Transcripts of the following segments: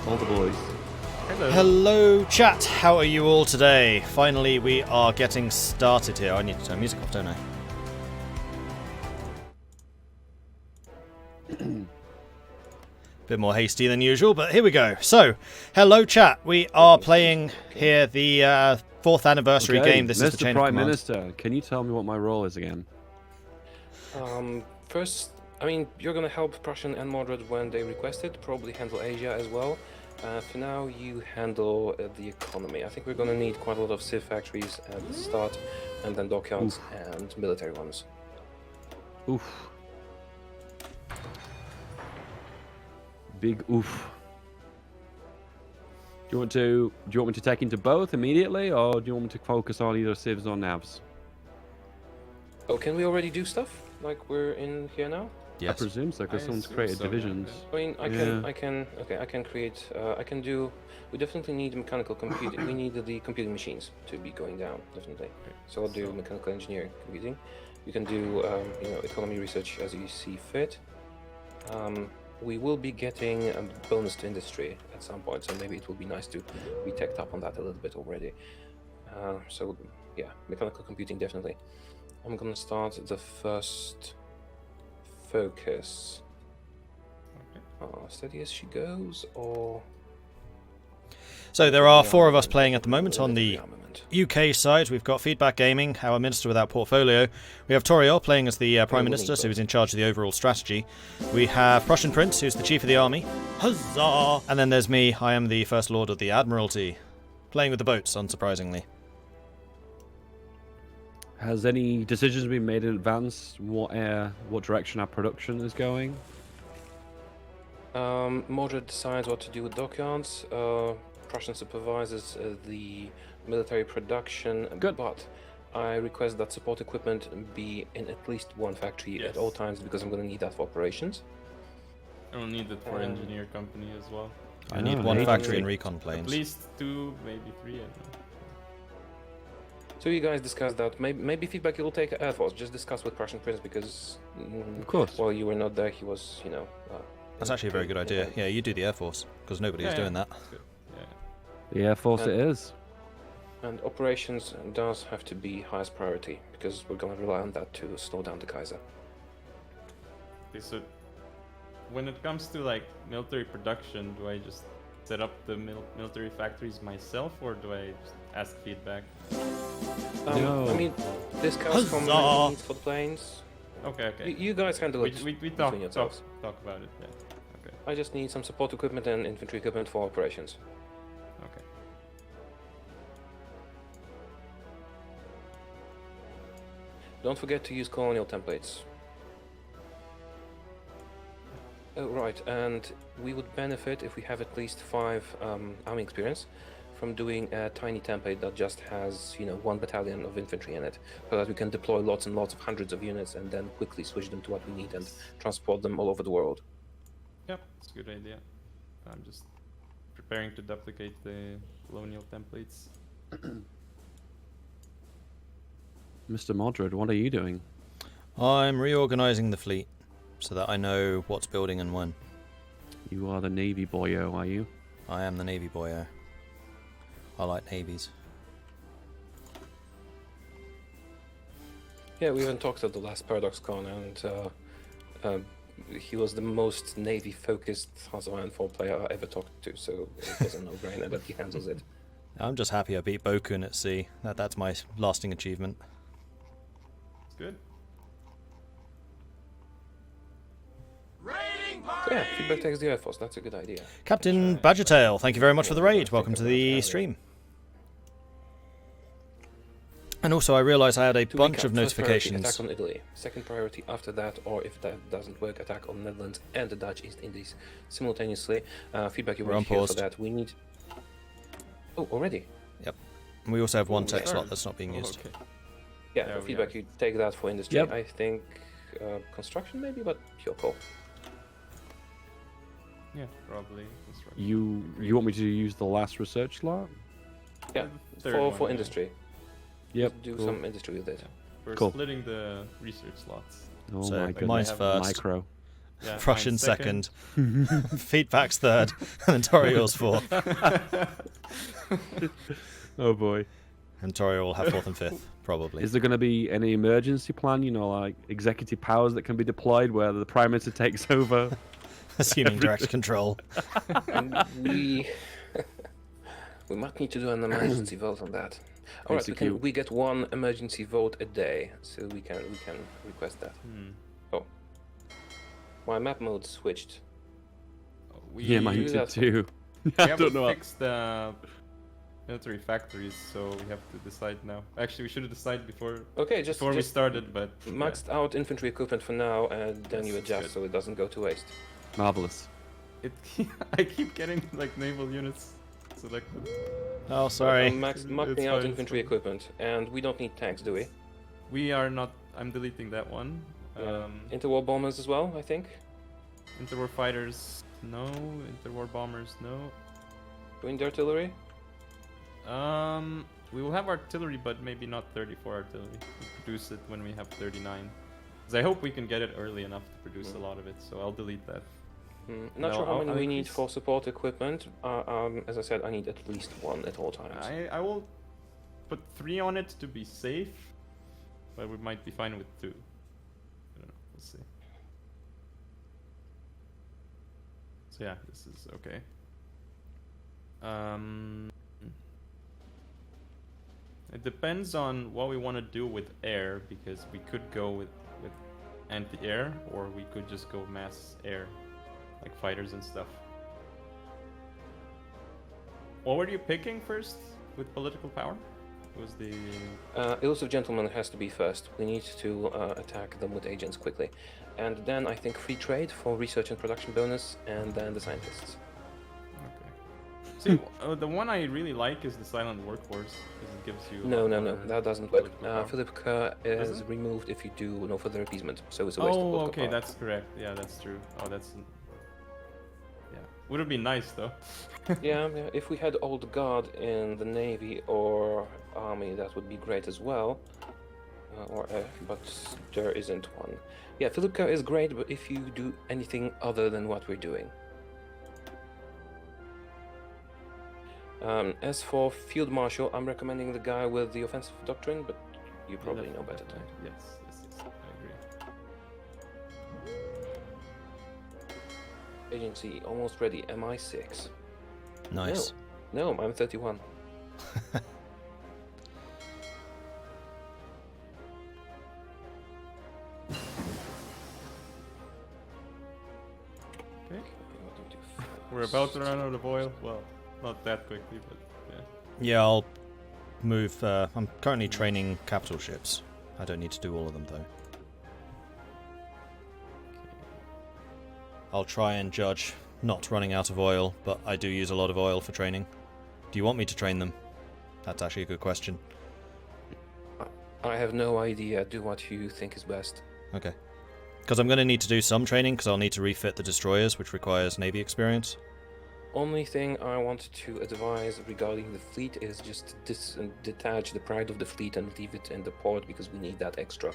All the boys. Hello. Hello, chat. How are you all today? Finally, we are getting started here. I need to turn music off, don't I? Bit more hasty than usual, but here we go. So, hello, chat. We are playing here the 4th anniversary game. This is the Mr. Chain Prime of Command. Minister, can you tell me what my role is again? First, I mean, you're gonna help Prussian and Mordred when they request it, probably handle Asia as well. For now, you handle the economy. I think we're gonna need quite a lot of civ factories at the start, and then dockyards and military ones. Oof. Big oof. Do you want me to take into both immediately, or do you want me to focus on either civs or navs? Oh, can we already do stuff like we're in here now? Yes. I presume so, because someone's created divisions. I mean, I can create. I can do. We definitely need mechanical computing. We need the computing machines to be going down, definitely. So I'll do mechanical engineering computing. You can do, economy research as you see fit. We will be getting a bonus to industry at some point, so maybe it will be nice to be teched up on that a little bit already. So yeah, mechanical computing definitely. I'm gonna start the first focus. Steady as she goes, or... So there are 4 of us playing at the moment on the UK side. We've got Feedback Gaming, our Minister without portfolio. We have Toriel playing as the Prime Minister, so he's in charge of the overall strategy. We have Prussian Prince, who's the Chief of the Army. Huzzah! And then there's me, I am the First Lord of the Admiralty. Playing with the boats, unsurprisingly. Has any decisions been made in advance? What direction our production is going? Mordred decides what to do with dockyards. Prussian supervises the military production. Good. But I request that support equipment be in at least one factory at all times, because I'm going to need that for operations. I will need it for engineer company as well. I need 1 factory in recon At planes. least 2, maybe 3. I don't know. So you guys discuss that. Maybe Feedback will take Air Force. Just discuss with Prussian Prince, because Of course. while you were not there, he was, That's actually a very good idea. Yeah, you do the Air Force, because nobody is doing that. That's good. Yeah. The Air Force it is. And operations does have to be highest priority, because we're going to rely on that to slow down the Kaiser. Okay, so when it comes to like military production, do I just set up the military factories myself, or do I just ask feedback? No. I mean, discuss from Huzzah! needs for the planes. Okay. You guys handle We it talk between yourselves. about it. Yeah. Okay. I just need some support equipment and infantry equipment for operations. Okay. Don't forget to use colonial templates. Oh, right, and we would benefit if we have at least 5 army experience from doing a tiny template that just has, 1 battalion of infantry in it, so that we can deploy lots and lots of hundreds of units and then quickly switch them to what we need and transport them all over the world. Yep, that's a good idea. I'm just preparing to duplicate the colonial templates. Mr. Mordred, what are you doing? I'm reorganising the fleet, so that I know what's building and when. You are the Navy boyo, are you? I am the Navy boyo. I like navies. Yeah, we even talked at the last ParadoxCon, and he was the most Navy-focused Hazard 4 player I ever talked to, so it was a no-brainer that he handles it. I'm just happy I beat Bokun at sea. That's my lasting achievement. It's good. So yeah, Feedback takes the Air Force, that's a good idea. Captain Badgertail, thank you very much for the raid. Welcome to the stream. And also, I realised I had a bunch of First priority, notifications. attack on Italy. Second priority after that, or if that doesn't work, attack on Netherlands and the Dutch East Indies simultaneously. Feedback, you We're were on here for paused. that. We need... Oh, already? Yep. And we also have 1 Oh, tech yeah. slot that's not being Oh, used. okay. Yeah, There we Feedback, are. you take that for industry. Yep. I think construction maybe, but your call. Yeah, probably. construction. You want me to use the last research slot? Yeah, the third for one, yeah. industry. Yep. Do cool. some industry with it. We're Cool. splitting the research slots. Oh So my mine's goodness. first. Micro. Yeah, Prussian mine's second. Feedback's third. And then Toriel's fourth. Oh boy. And Toriel will have fourth and fifth, probably. Is there going to be any emergency plan? You know, like executive powers that can be deployed where the Prime Minister takes over? Assuming direct control. And we might need to do an emergency vote on that. All right, Execute. we get one emergency vote a day, so we can request that. Oh, my map mode switched. Yeah, mine do did that. too. We I have don't to know. fix the military factories, so we have to decide now. Actually, we should have decided before Okay, just we started, but maxed out infantry equipment for now, and then you That's adjust good. so it doesn't go to waste. Marvelous. it I keep getting like naval units selected. Oh, sorry. I'm It's maxing out fine, infantry it's equipment, and we don't need tanks, do we? We are not. I'm deleting that one. Interwar bombers as well, I think. Interwar fighters, no. Interwar bombers, no. Wind artillery. We will have artillery, but maybe not 34 artillery. We produce it when we have 39. Because I hope we can get it early enough to produce a lot of it, so I'll delete that. Not No, sure how many I'll we need increase- for support equipment. As I said, I need at least one at all times. I will put 3 on it to be safe, but we might be fine with 2. I don't know, we'll see. So yeah, this is okay. It depends on what we want to do with air, because we could go with anti-air, or we could just go mass air, like fighters and stuff. What were you picking first with political power? Was the Elusive Gentleman has to be first. We need to attack them with agents quickly. And then I think free trade for research and production bonus, and then the scientists. okay? See, the one I really like is the silent workforce, because it gives you. a No, lot no, no, more that doesn't work. political power. Philip Kerr is Doesn't? removed if you do no further appeasement, so it's a waste of Oh, political okay, power. that's correct. Yeah, that's true. Oh, that's. Yeah, would have been nice though. Yeah, if we had Old Guard in the Navy or Army, that would be great as well. But there isn't one. Yeah, Philip Kerr is great, but if you do anything other than what we're doing. As for Field Marshal, I'm recommending the guy with the offensive doctrine, but you probably know better. Yes, I agree. Agency almost ready. MI6. Nice. No, I'm 31. Okay. What do we do We're about to run out of oil. Well, not that quickly, but yeah. Yeah, I'll move. I'm currently training capital ships. I don't need to do all of them, though. I'll try and judge not running out of oil, but I do use a lot of oil for training. Do you want me to train them? That's actually a good question. I have no idea. Do what you think is best. Okay. Because I'm going to need to do some training, because I'll need to refit the destroyers, which requires Navy experience. Only thing I want to advise regarding the fleet is just detach the pride of the fleet and leave it in the port, because we need that extra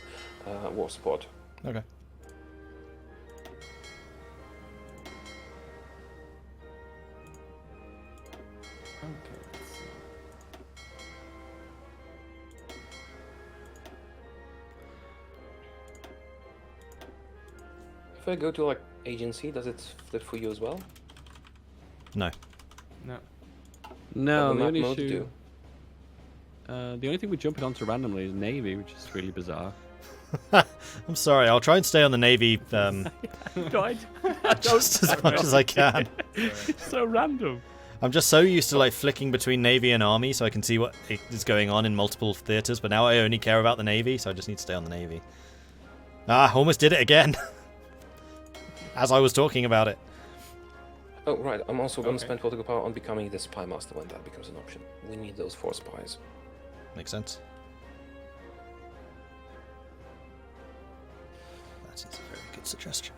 war support. Okay. Okay, let's see. If I go to like agency, does it flip for you as well? No. No. No, What the will only map mode issue. do? The only thing we jump it onto randomly is Navy, which is really bizarre. I'm sorry, I'll try and stay on the Navy just as much as I can. It's so random. I'm just so used to like flicking between Navy and Army so I can see what is going on in multiple theatres, but now I only care about the Navy, so I just need to stay on the Navy. Ah, almost did it again. As I was talking about it. Oh, right. I'm also going to Okay. spend political power on becoming the spy master when that becomes an option. We need those 4 spies. Makes sense. That is a very good suggestion.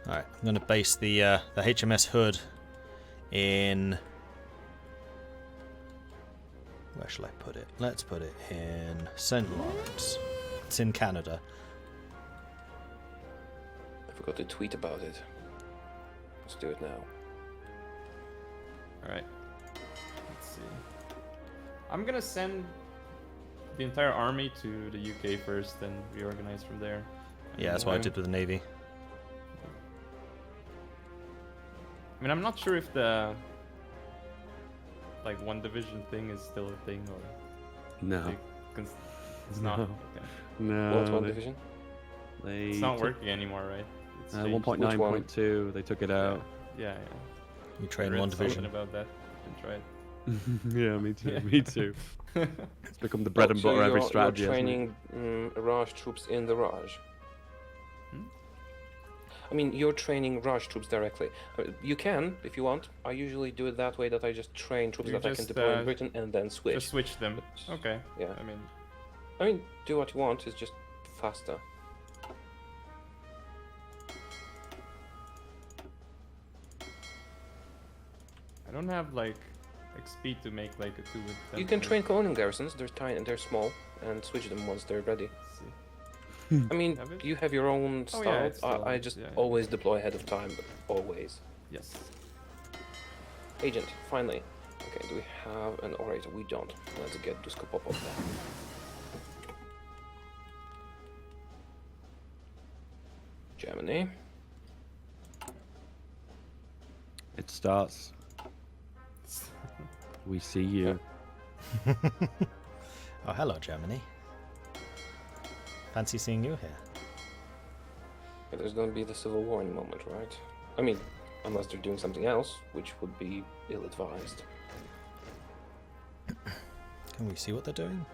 Alright, I'm going to base the HMS Hood in... Where shall I put it? Let's put it in St. Lawrence. It's in Canada. forgot to tweet about it. Let's do it now. All right. Let's see. I'm gonna send the entire army to the UK first, then reorganize from there. Yeah, that's what I did with the Navy. I mean, I'm not sure if the like one division thing is still a thing or No. it's not. No. Okay. No. What's one they- division? They It's not took- working anymore, right? It's changed. 1.9.2. They took it out. Yeah, yeah. You train I one read something division. about that. Didn't try it. Yeah, me too. Me too. It's become the bread and butter of every strategy. You're hasn't it? training Raj troops in the Raj. Hmm? I mean, you're training Raj troops directly. You can, if you want. I usually do it that way, that I just train troops You that I can just, deploy in Britain and then switch. Just switch them. But- Okay. Yeah. I mean, Do what you want, it's just faster. I don't have like XP to make like a 2 with 10. You can train colonial garrisons, they're tiny and they're small, and switch them once they're ready. Let's see. I mean, Have it? you have your own Oh, style. yeah, it's I still- just yeah. always deploy ahead of time, but always. Yes. Agent, finally. Okay, do we have an orator? We don't. Let's get Duskopop up there. Germany. It starts. We see you. Oh, hello, Germany. Fancy seeing you here. Yeah, there's gonna be the Civil War in a moment, right? I mean, unless they're doing something else, which would be ill-advised. Can we see what they're doing?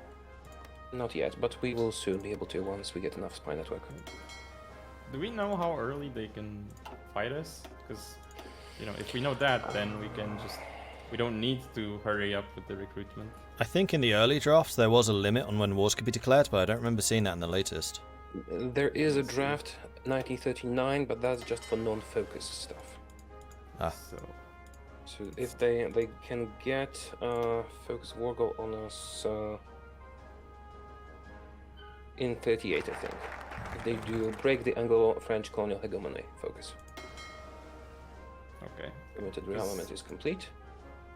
Not yet, but we will soon be able to once we get enough spy network. Do we know how early they can fight us? Because, you know, if we know that, then we can just... We don't need to hurry up with the recruitment. I think in the early drafts there was a limit on when wars could be declared, but I don't remember seeing that in the latest. There is a draft 1939, but that's just for non-focus stuff. Ah. So if they can get focus war goal on us in 38, I think. If they do break the Anglo-French colonial hegemony focus. Okay. Limited rearmament is complete.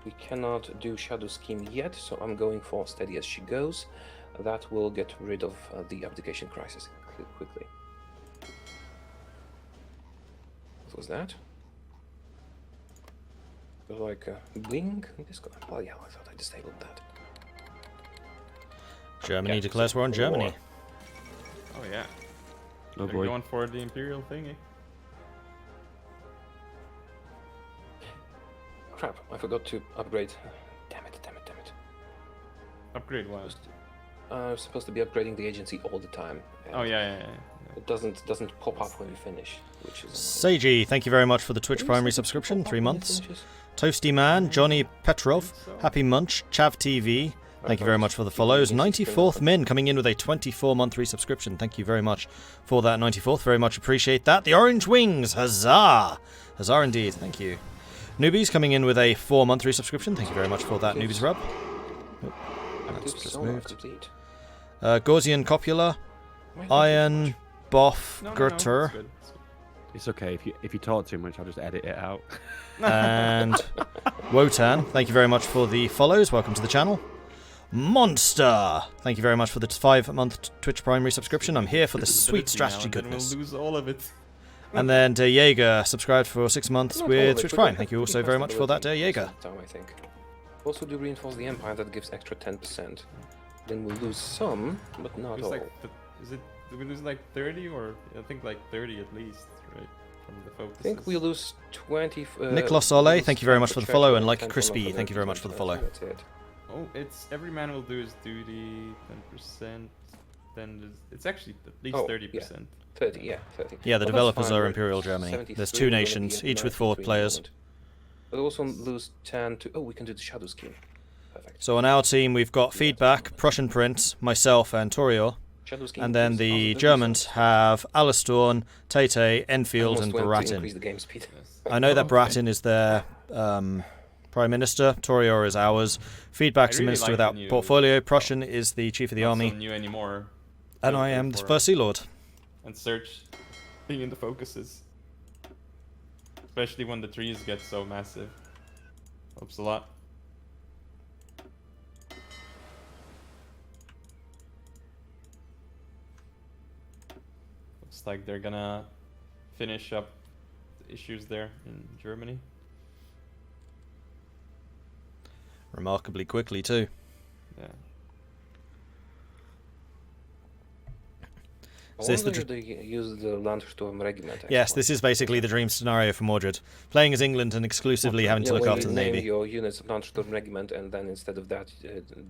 We cannot do shadow scheme yet, so I'm going for steady as she goes. That will get rid of the abdication crisis quickly. What was that? Was like a blink? Oh yeah, I thought I disabled that. Germany Yeah, declares war on Civil War. Germany. Oh yeah. Oh They're boy. going for the Imperial thingy. Crap, I forgot to upgrade. Damn it. Upgrade what? I was supposed to be upgrading the agency all the time. Oh and yeah. It doesn't pop up when you finish, which is Seiji, thank you very much for the Twitch primary subscription, 3 months. Toasty Man, Johnny Petrov, Happy Munch, Chav TV, thank you very much for the follows. 94th Min coming in with a 24-month resubscription. Thank you very much for that 94th. Very much appreciate that. The Orange Wings, huzzah! Huzzah indeed, thank you. Newbies coming in with a 4-month resubscription. Thank you very much for that, Newbies Rub. Oh, that's just moved. complete. Gaussian Copula, Iron Boff No, Gerter, it's good. It's good. It's okay. If you talk too much, I'll just edit it out. and Wotan, thank you very much for the follows. Welcome to the channel. Monster, thank you very much for the 5-month Twitch primary subscription. I'm here for the sweet strategy Now, and then goodness. We'll lose all of it. And then Der Jaeger subscribed for 6 months Not all with of it, Twitch but Prime. I Thank you think also very much for that, Der Jaeger. Time, I think. Also do reinforce the Empire, that gives extra 10%. Then we'll lose some, but not Lose all. like is it? Do we lose like 30 or I think like 30 at least, right? From the focus. I think we lose 20. Nicholas Ole, thank you very much for the follow, and like Crispy, thank you very much for the follow. That's it. Oh, it's every man will do his duty, 10%. Then it's actually at least Oh, 30%. 30, yeah, 30. Yeah, the Well, that's developers fine, are we're Imperial Germany. 73, There's we're 2 gonna be nations, at each with 4 93 players. moment. But also lose 10 to... Oh, we can do the shadow scheme. Perfect. So on our team, we've got Feedback, Prussian Prince, myself, and Torio. Shadow scheme And then is- the oh, Germans have Alastorn, Tate, Enfield, and almost went to increase Baratin. the game speed. Yes. I know that Okay. Baratin is their Prime Minister, Torio is ours. Feedback's I the really Minister like without the new- portfolio, Prussian is the Chief of the Not Army, so new anymore. and I am the for- First Sea Lord. And search. being in the focuses. Especially when the trees get so massive. Helps a lot. Looks like they're gonna finish up the issues there in Germany. Remarkably quickly too. Yeah. I Is this the wonder if they use the Landsturm regiment. Yes, actually. this is basically the dream scenario for Mordred. Playing as England and exclusively having to look where after you the name navy. your units of Landsturm regiment, and then instead of that,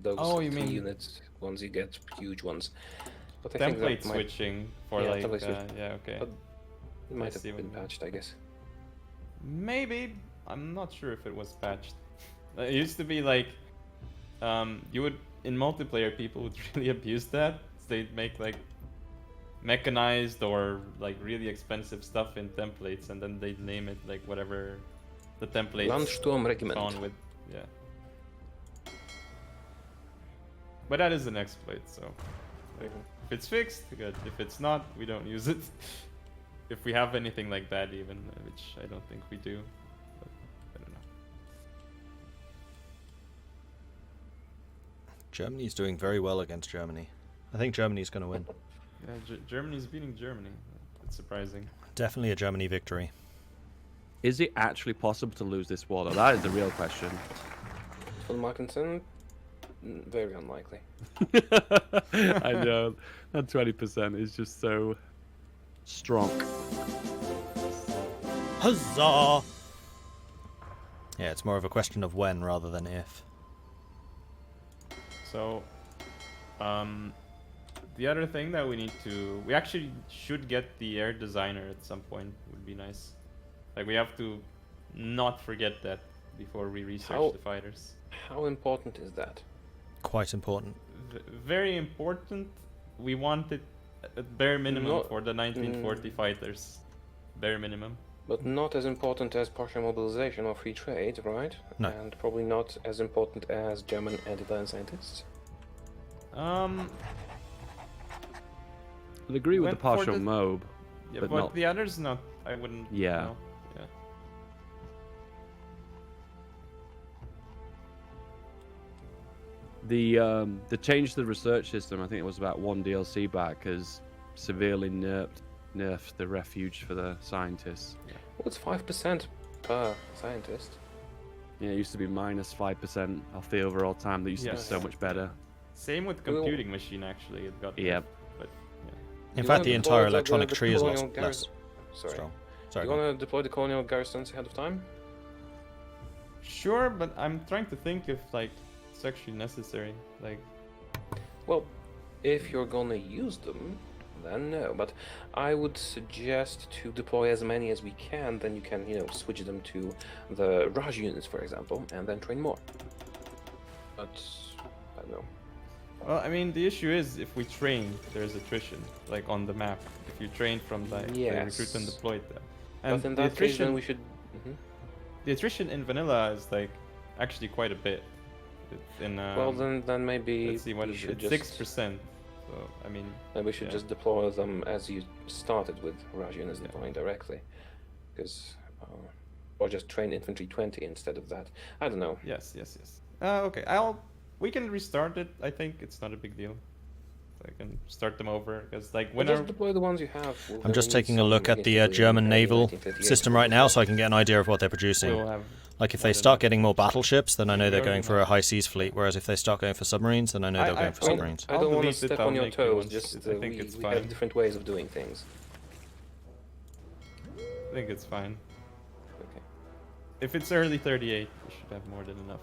those Oh, you 3 mean- units, ones you get huge ones. But I think Template that might, switching for Yeah, like, template switch. yeah, okay. But it might see have what been you mean. patched, I guess. Maybe. I'm not sure if it was patched. It used to be like, you would, in multiplayer, people would really abuse that. They'd make like mechanized or like really expensive stuff in templates, and then they'd name it like whatever the template Landsturm regiment. on with. Yeah. But that is an exploit, so like, if it's fixed, good. If it's not, we don't use it. If we have anything like that, even, which I don't think we do. But I don't know. Germany's doing very well against Germany. I think Germany's going to win. Yeah, Germany's beating Germany. It's surprising. Definitely a Germany victory. Is it actually possible to lose this war, though? That is the real question. Von Markensen, very unlikely. I know. That 20% is just so strong. Huzzah! Yeah, it's more of a question of when rather than if. So, the other thing that we actually should get the air designer at some point. Would be nice. Like, we have to not forget that before we research the fighters. How important is that? Quite important. Very important. We want it at bare minimum No- for the 1940 fighters. Bare minimum. But not as important as partial mobilization or free trade, right? No. And probably not as important as German anti-land scientists. I'd agree with the Went for partial the- mob. Yeah, But but not- the others not. I wouldn't. Yeah. know. Yeah. The change to the research system, I think it was about 1 DLC back, has severely nerfed the refuge for the scientists. Well, it's 5% per scientist. Yeah, it used to be minus 5% off the overall time. That used to be so Yes. much better. Same with Well- computing machine. Actually, it got. Yep. But In You fact, wanna the deploy entire the electronic tree is colonial less garrison- Sorry. strong. Sorry. You go on. want to deploy the colonial garrisons ahead of time? sure, but I'm trying to think if like it's actually necessary. Like, Well, if you're gonna use them, then no. But I would suggest to deploy as many as we can. Then you can, switch them to the Raj units, for example, and then train more. But I don't know. well, I mean, the issue is if we train, there's attrition. Like on the map, if you train from like the recruit and Yes. deployed them, But and in the that case, attrition, then we should. Mhm. the attrition in vanilla is like actually quite a bit. It's in Well, then maybe let's see what we is should it? just 6%. So I mean, then we should yeah. just deploy them as you started with Raj units Yeah. deploying directly, because or just train infantry 20 instead of that. I don't know. yes. Okay, we can restart it. I think it's not a big deal. I can start them over because like Well, when just our deploy the ones you have. We'll I'm just never need taking a some look at the against German naval 1958 system right now so I can get an idea of what they're producing. we'll have Like if I they don't start know. getting more battleships, then I know they're We going already for a know. high seas fleet, whereas if they start going for submarines, then I know they're going for I- submarines. I I'll don't want to delete it, step I'll on your make new toes. ones. Just I think it's we fine. have different ways of doing things. I think it's fine. Okay. If it's early 38, we should have more than enough.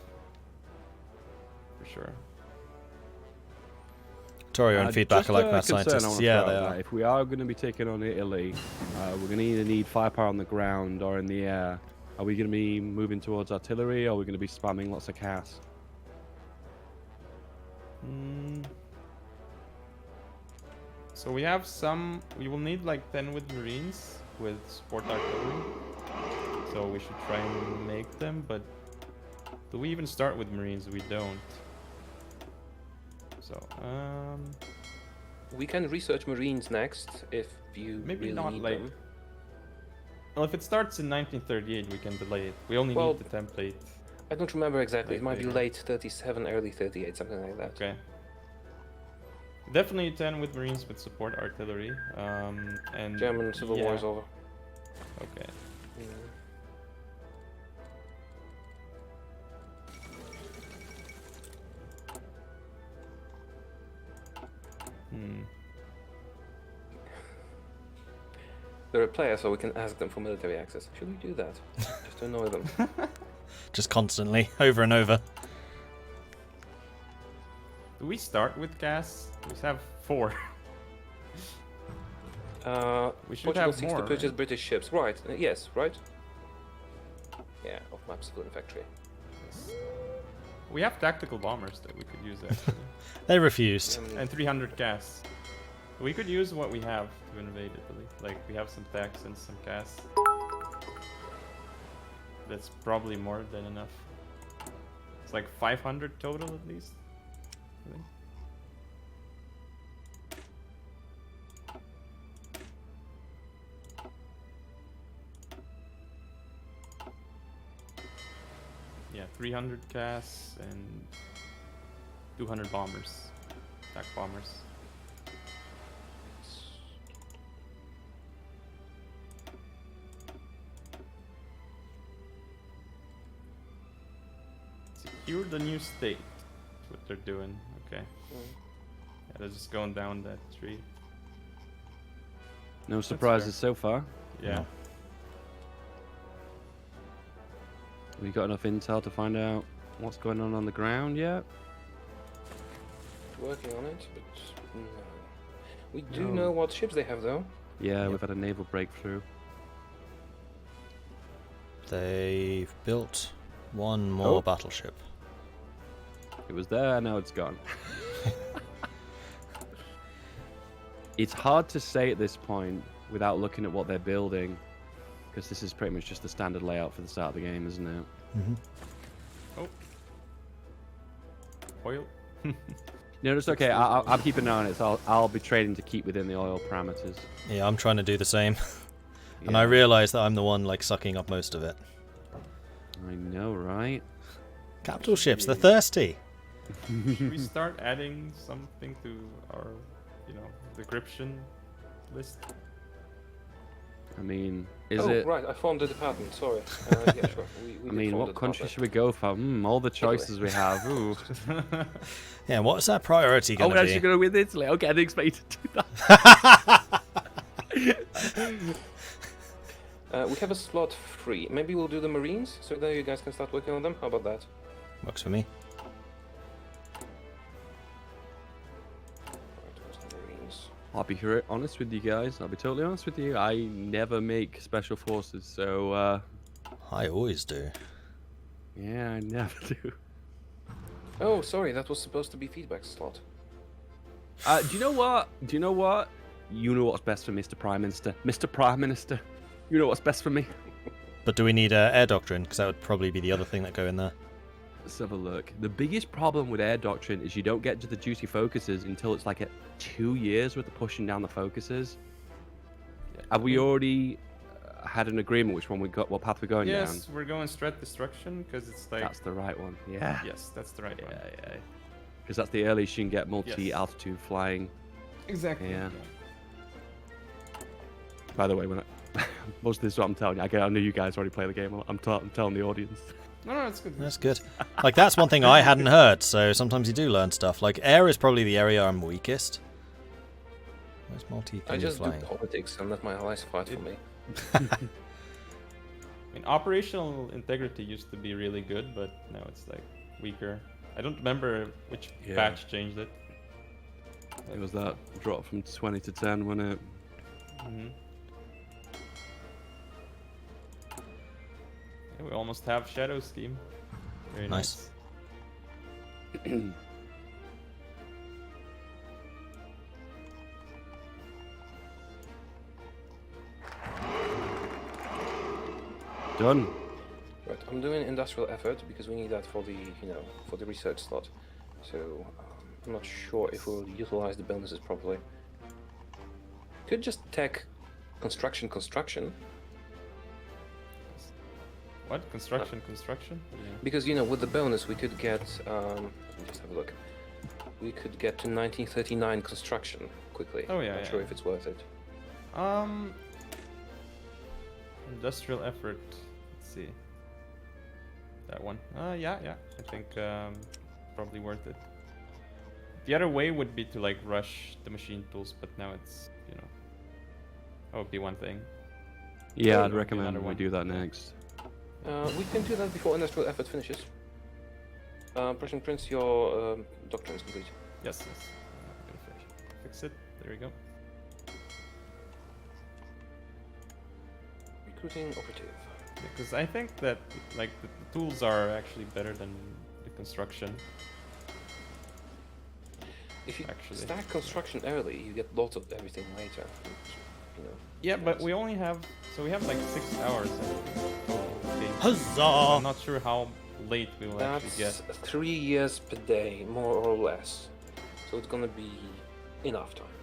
For sure. Torio and feedback Just are like a mad concern I scientists. wanna Yeah, throw they out are. there. If we are going to be taking on Italy, we're going to either need firepower on the ground or in the air. Are we going to be moving towards artillery, or are we going to be spamming lots of CAS? So we have some. We will need like 10 with Marines with support artillery. So we should try and make them. But do we even start with Marines? We don't. So We can research Marines next if you maybe really not need like them. Well, if it starts in 1938, we can delay it. We only Well, need the template. I don't remember exactly. It might be later. late 37, early 38, something like that. Okay. Definitely 10 with Marines with support artillery. And German Civil War yeah. is over. Okay. Hmm. They're a player, so we can ask them for military access. Should we do that? Just to annoy them. Just constantly, over and over. Do we start with gas? We have 4. We should Portugal have seeks more. to purchase Right? British ships. Right. Yes, right? Yeah, off-map civilian factory. We have tactical bombers that we could use actually. They refused. Germany. And 300 gas. We could use what we have to invade Italy. Like, we have some tax and some gas. That's probably more than enough. It's like 500 total at least. I think. Yeah, 300 gas and 200 bombers. Attack bombers. Secure the new state. That's what they're doing. Okay. Yeah, they're just going down that tree. No surprises so far. Yeah. No. We got enough intel to find out what's going on the ground yet? Working on it, but no. We do No. know what ships they have, though. Yeah, Yep. we've had a naval breakthrough. They've built one more Oh. battleship. It was there, now it's gone. It's hard to say at this point without looking at what they're building, because this is pretty much just the standard layout for the start of the game, isn't it? Mm-hmm. Oh. Oil. No, it's okay. I'll keep an eye on it. So I'll be trading to keep within the oil parameters. Yeah, I'm trying to do the same. And I Yeah. realise that I'm the one like sucking up most of it. I know, right? Capital ships, they're thirsty. Should we start adding something to our, decryption list? I mean, is oh, it? right, I formed the department, sorry. Yeah, sure. We I did mean, form what the country department. should we go for? All the choices we have. Ooh. Yeah, what's that priority Oh, going we're to actually be? going to win Italy. Okay, I didn't expect you to do that. We have a slot free. Maybe we'll do the Marines, so then you guys can start working on them. How about that? Works for me. Right, where's the Marines? I'll be honest with you guys. I'll be totally honest with you. I never make special forces, so I always do. yeah, I never do. Oh, sorry, that was supposed to be feedback slot. Do you know what? You know what's best for Mr. Prime Minister. Mr. Prime Minister, you know what's best for me. But do we need air doctrine? Because that would probably be the other thing that go in there. Let's have a look. The biggest problem with air doctrine is you don't get to the juicy focuses until it's like 2 years worth of pushing down the focuses. Have we already had an agreement which one we got, what path we're going down? Yes, we're going strat destruction because it's like. That's the right one. Yeah. Yes, that's the right one. Yeah. Because that's the earliest you can get multi-altitude flying. Exactly. Yeah. By the way, most of this is what I'm telling you. I know you guys already play the game. I'm telling the audience. No, it's good. That's good. Like, that's one thing I hadn't heard, so sometimes you do learn stuff. Like, air is probably the area I'm weakest. Where's multi I just flying? do politics and let my allies fight for me. I mean, operational integrity used to be really good, but now it's like weaker. I don't remember which Yeah. patch changed it. It was that drop from 20 to 10, wasn't it? Mm-hmm. Yeah, we almost have shadow scheme. Very Nice. Done. Right, I'm doing industrial effort because we need that for the, for the research slot. So I'm not sure if we'll utilize the bonuses properly. Could just tech construction. What? Construction? Yeah. Because with the bonus we could get. Let me just have a look. We could get to 1939 construction quickly. Oh, yeah, Not yeah, sure yeah. if it's worth it. Industrial effort. Let's see. That one. Yeah. I think probably worth it. The other way would be to like rush the machine tools, but now it's that would be one thing. Yeah, Oh, I'd okay, recommend another we one. do that next. We can do that before industrial effort finishes. Prussian Prince, your doctrine is complete. Yes. I'm gonna fix it. There we go. Recruiting operative. Because I think that like the tools are actually better than the construction. If you Actually, stack construction early, you get lots of everything later. Yeah, but we only have we have like 6 hours. I think, total game. Huzzah! I'm not sure how late we will actually That's get. 3 years per day, more or less. So it's gonna be enough time.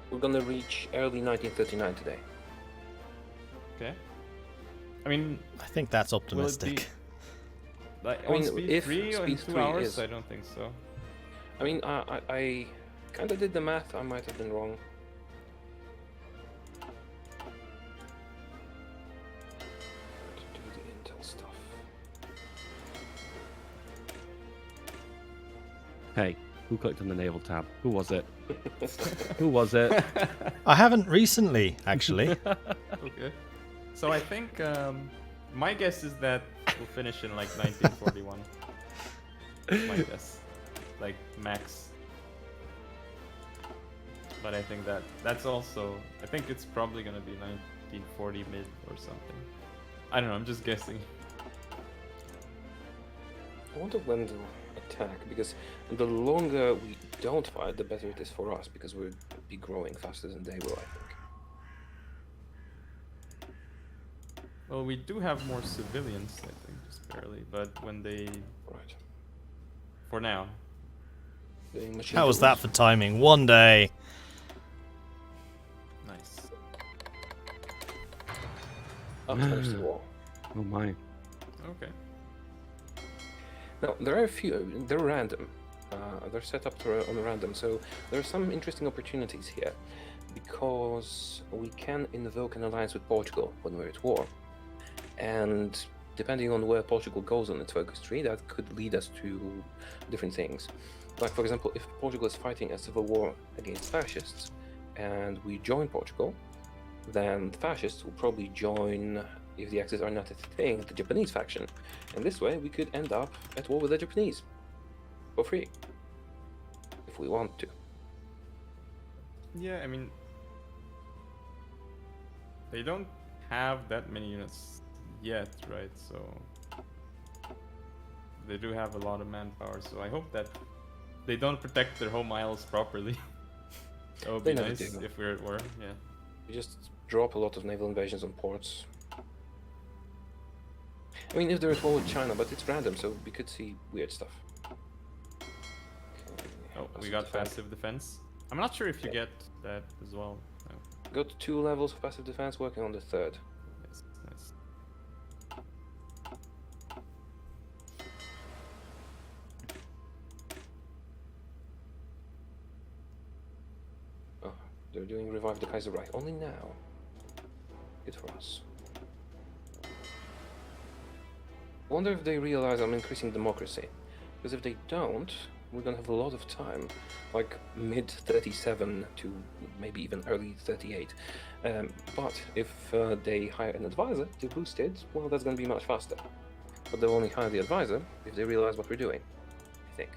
We're gonna reach early 1939 today. Okay. I mean, I think that's optimistic. like I mean, on speed if 3 or in speed 2 3 hours, is- I don't think so. I mean, I kind of did the math. I might have been wrong. To do the intel stuff. Hey, who clicked on the naval tab? Who was it? Who was it? I haven't recently, actually. Okay. So I think my guess is that we'll finish in like 1941. My guess, like max. But I think that's also. I think it's probably gonna be 1940 mid or something. I don't know. I'm just guessing. I wonder when to attack, because the longer we don't fight, the better it is for us, because we'll be growing faster than they will, I think. Well, we do have more civilians, I think, just barely. But when they, Right. for now, The machine How was tools. that for timing? One day. nice. Afghanistan war. Oh my. Okay. Now, there are a few, they're random. They're set up on random, so there are some interesting opportunities here, because we can invoke an alliance with Portugal when we're at war. And depending on where Portugal goes on its focus tree, that could lead us to different things. Like, for example, if Portugal is fighting a civil war against fascists, and we join Portugal, then the fascists will probably join, if the Axis are not a thing, the Japanese faction. And this way, we could end up at war with the Japanese. For free. If we want to. Yeah, I mean, they don't have that many units yet, right? So they do have a lot of manpower. So I hope that they don't protect their home isles properly. That would They be never nice do. if we're at war. Yeah. We just drop a lot of naval invasions on ports. I mean, if they're at war with China, but it's random, so we could see weird stuff. Oh, we Passive got defense. passive defense. I'm not sure if you get that as well. No. Got 2 levels of passive defense, working on the 3rd. Yes, nice. Oh, they're doing Revive the Kaiser Reich only now. Good for us. Wonder if they realize I'm increasing democracy. Because if they don't, we're gonna have a lot of time. Like mid 37 to maybe even early 38. But if they hire an advisor to boost it, well, that's gonna be much faster. But they'll only hire the advisor if they realize what we're doing, I think.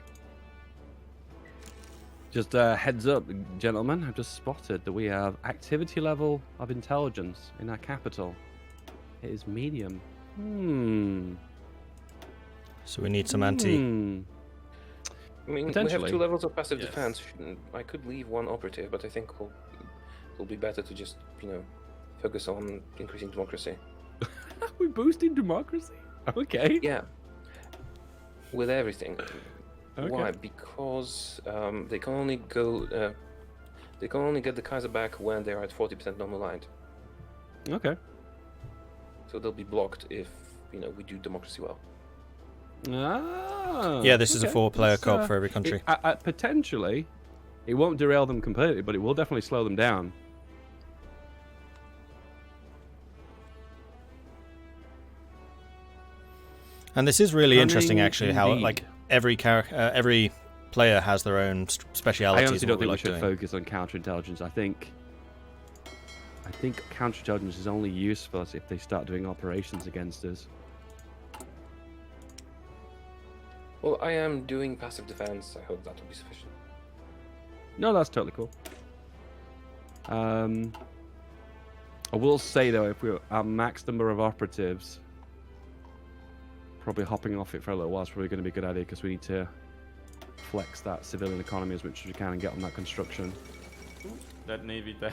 Just heads up, gentlemen. I've just spotted that we have activity level of intelligence in our capital. It is medium. So we need some anti. Hmm. I mean, we have Potentially. 2 levels of passive Yes. defense. I could leave 1 operative, but I think it'll be better to just, focus on increasing democracy. We're boosting democracy. Okay. Yeah. With everything. Okay. Why? Because they can only go. They can only get the Kaiser back when they are at 40% non-aligned. Okay. So they'll be blocked if you know, we do democracy well. Ah, Yeah, this is a okay. 4-player That's, co-op for every country. Potentially, it won't derail them completely, but it will definitely slow them down. And this is really interesting, Cunning actually, how indeed. like every player has their own I specialities. honestly and don't what think we like should doing. focus on counterintelligence. I think counterintelligence is only useful if they start doing operations against us. Well, I am doing passive defense. I hope that will be sufficient. No, that's totally cool. I will say though, if we're our max number of operatives, probably hopping off it for a little while is probably going to be a good idea because we need to flex that civilian economy as much as we can and get on that construction. That navy that.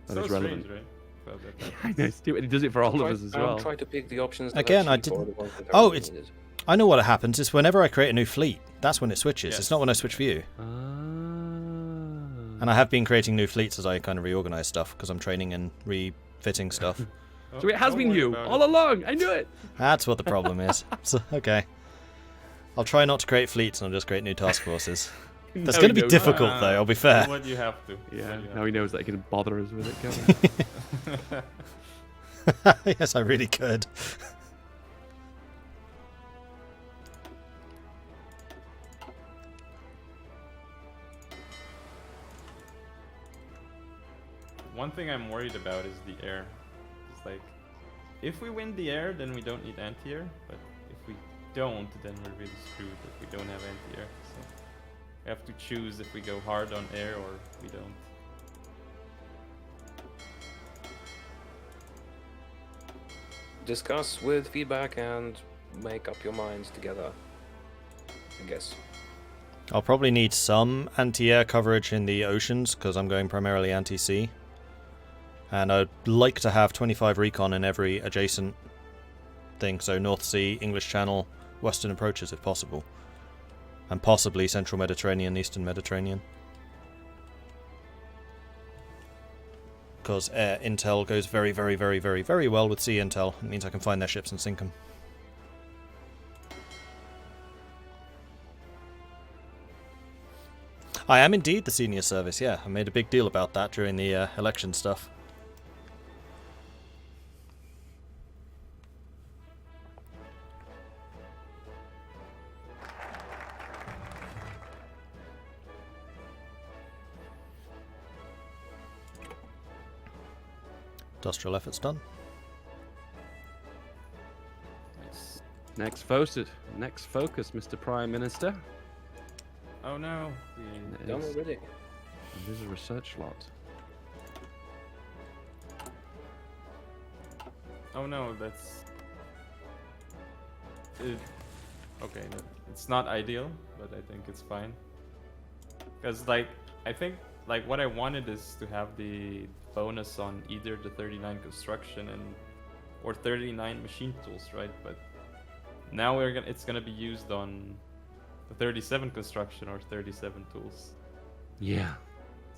That So is relevant. strange, right? Well, that- I know, stupid. He does it for all of us as well. Try to pick the options that Again, are I cheap or didn't- the ones that are Oh, really it's- needed. I know what happens is whenever I create a new fleet, that's when it switches. Yes. It's not when I switch view. Ah. And I have been creating new fleets as I kind of reorganize stuff because I'm training and refitting stuff. So it has don't been worry you about all it. along. I knew it. That's what the problem is. So, okay. I'll try not to create fleets and I'll just create new task forces. That's Now going to he be knows. difficult, though, I'll be fair. What you have to. Yeah. What you Now he knows that he can bother us with it. Can he? Yes, I really could. One thing I'm worried about is the air. It's like, if we win the air, then we don't need anti-air. But if we don't, then we're really screwed if we don't have anti-air. So we have to choose if we go hard on air or we don't. Discuss with feedback and make up your minds together, I guess. I'll probably need some anti-air coverage in the oceans because I'm going primarily anti-sea. And I'd like to have 25 recon in every adjacent thing, so North Sea, English Channel, Western approaches if possible. And possibly Central Mediterranean, Eastern Mediterranean. Because air intel goes very, very, very, very, very well with sea intel. It means I can find their ships and sink them. I am indeed the senior service, yeah. I made a big deal about that during the election stuff. Industrial efforts done. Nice. Next focus, Mr. Prime Minister. Oh no. Done already. There's a research slot. Oh no, that's. Okay, it's not ideal, but I think it's fine. Because like, I think like what I wanted is to have the bonus on either the 39 construction or 39 machine tools, right? But now it's gonna be used on the 37 construction or 37 tools. Yeah.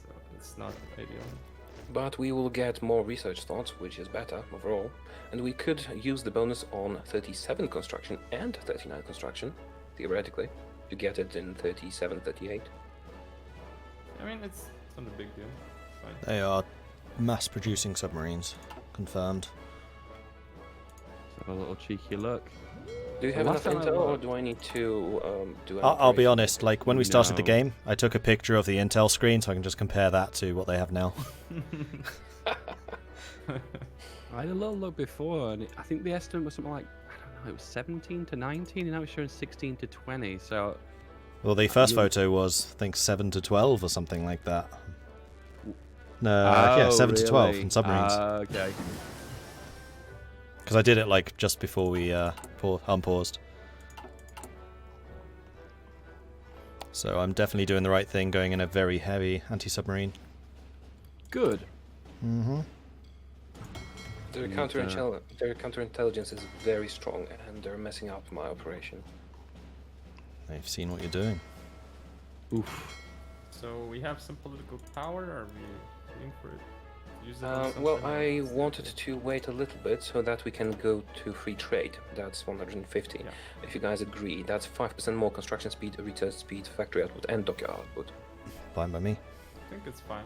So it's not ideal. But we will get more research slots, which is better overall. And we could use the bonus on 37 construction and 39 construction, theoretically, to get it in 37, 38. I mean, it's not a big deal. It's fine. They are mass-producing submarines. Confirmed. Let's have a little cheeky look. Do you have Last enough time I intel, or looked- do I need to do an I'll be operation? honest, like when we started the No. game, I took a picture of the intel screen so I can just compare that to what they have now. I had a little look before, and I think the estimate was something like, I don't know, it was 17 to 19, and now it's showing 16 to 20. So Well, the first You- photo was, I think, 7 to 12 or something like that. No, Oh, yeah, 7 to 12 really? in submarines. Okay. Because I did it like just before we unpaused. So I'm definitely doing the right thing, going in a very heavy anti-submarine. Good. Mm-hmm. Their counterintelligence is very strong, and they're messing up my operation. They've seen what you're doing. Oof. So we have some political power. Are we waiting for it? Use it on Well, something I else. wanted to wait a little bit so that we can go to free trade. That's 150. Yeah. If you guys agree, that's 5% more construction speed, research speed, factory output, and dockyard output. Fine by me. I think it's fine.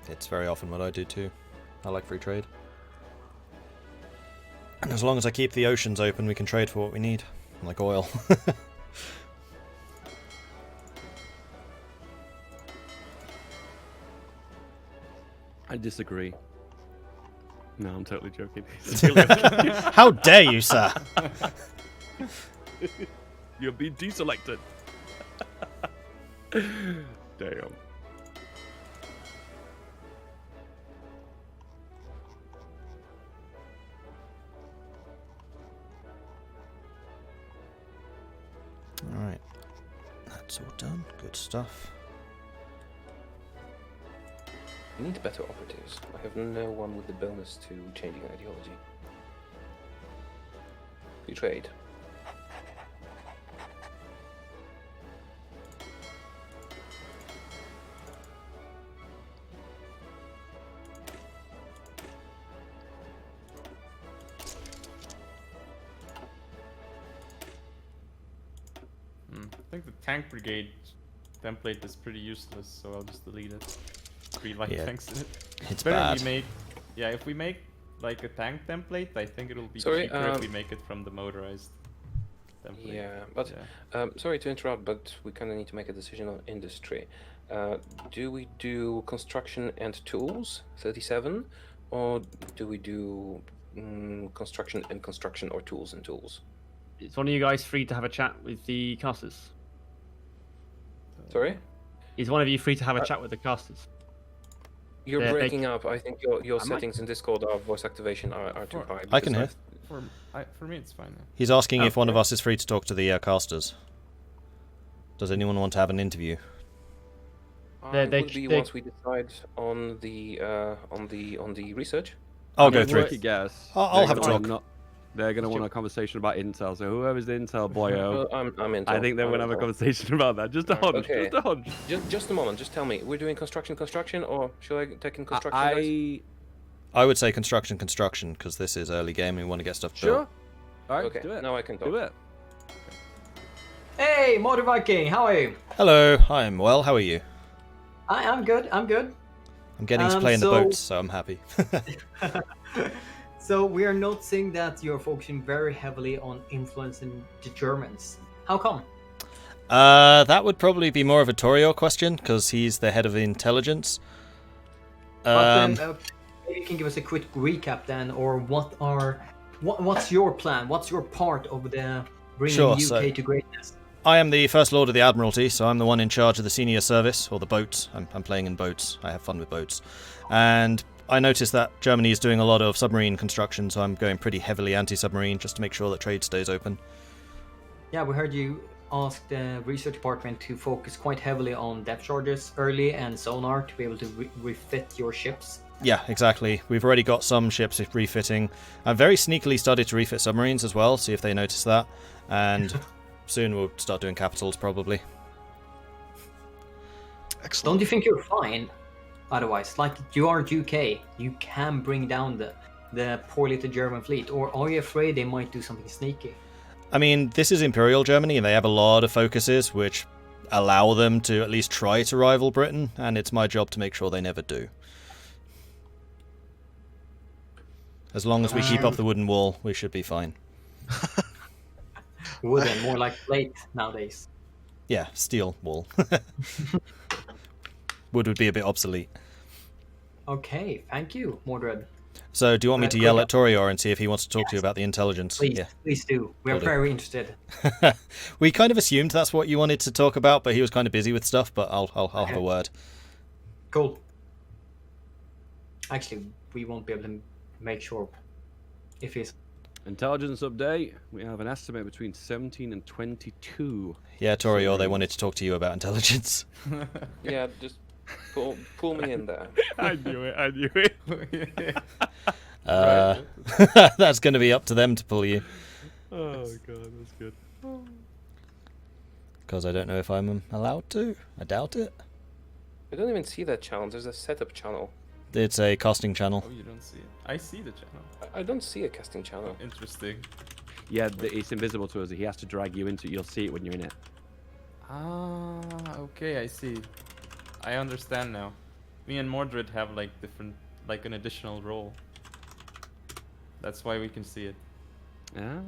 It's very often what I do too. I like free trade. And as long as I keep the oceans open, we can trade for what we need, like oil. I disagree. No, I'm totally joking. How dare you, sir? You're being deselected. Damn. Alright. That's all done. Good stuff. We need better operatives. I have no one with the bonus to changing ideology. Free trade. I think the tank brigade template is pretty useless, so I'll just delete it. 3 light Yeah, tanks in it. It's Better bad. we make, yeah, if we make like a tank template, I think it'll be Sorry, cheaper if we make it from the motorized template. Yeah, but yeah. sorry to interrupt, but we kind of need to make a decision on industry. Do we do construction and tools, 37, or do we do construction and construction or tools and tools? Is one of you guys free to have a chat with the casters? Sorry? Is one of you free to have a chat with the casters? You're They- breaking up. I think your Am I? settings in Discord, our voice activation are too high. I can because hear. For me, it's fine. He's asking if one of Okay. us is free to talk to the casters. Does anyone want to have an interview? They- I they- would be they- once we decide on the research. I'll go through Take a it. guess. I'll have a They're gonna talk. want they're going to want a conversation about intel. So whoever's the intel boyo, I'm in. I think they want to have a conversation about that. Just a hunch. Okay. Just a hunch. Just a moment. Just tell me. We're doing construction, or should I take in construction? guys? I would say construction, because this is early game and we want to get stuff Sure. built. All right, Okay. do it. Now I can talk. Do it. Hey, Mordred Viking, how are you? Hello, I'm well. How are you? I'm good. I'm good. I'm getting to play in the so- boats, so I'm happy. So we are noticing that you're focusing very heavily on influencing the Germans. How come? That would probably be more of a Torio question, because he's the head of intelligence. But then, maybe you can give us a quick recap then, or what's your plan? What's your part of the bringing Sure, UK so- to greatness? I am the First Lord of the Admiralty, so I'm the one in charge of the senior service, or the boats. I'm playing in boats. I have fun with boats. And I noticed that Germany is doing a lot of submarine construction, so I'm going pretty heavily anti-submarine just to make sure that trade stays open. Yeah, we heard you ask the research department to focus quite heavily on depth charges early and sonar to be able to refit your ships. Yeah, exactly. We've already got some ships refitting. I've very sneakily started to refit submarines as well, see if they notice that. And soon we'll start doing capitals, probably. Don't you think you're fine? Otherwise, like you are UK, you can bring down the poor little German fleet, or are you afraid they might do something sneaky? I mean, this is Imperial Germany, and they have a lot of focuses which allow them to at least try to rival Britain, and it's my job to make sure they never do. As long as we keep up the wooden wall, we should be fine. Wooden, more like plate nowadays. Yeah, steel wall. Wood would be a bit obsolete. Okay, thank you, Mordred. So, do you want me to Quick yell up. at Torior and see if he wants to talk to you about the intelligence? Please, please do. We are Will do. very interested. We kind of assumed that's what you wanted to talk about, but he was kind of busy with stuff. But I'll have a word. Cool. Actually, we won't be able to make sure if he's. Intelligence update. We have an estimate between 17 and 22. Yeah, Torior, they wanted to talk to you about intelligence. Yeah, just pull me in there. I knew it. I knew it. That's going to be up to them to pull you, Oh god, that's good. because I don't know if I'm allowed to. I doubt it. I don't even see that channel. There's a setup channel. It's a casting channel. Oh, you don't see it. I see the channel. I don't see a casting channel. Interesting. Yeah, it's invisible to us. He has to drag you into it. You'll see it when you're in it. Ah, okay, I see. I understand now. Me and Mordred have like different, like an additional role. That's why we can see it. Ah.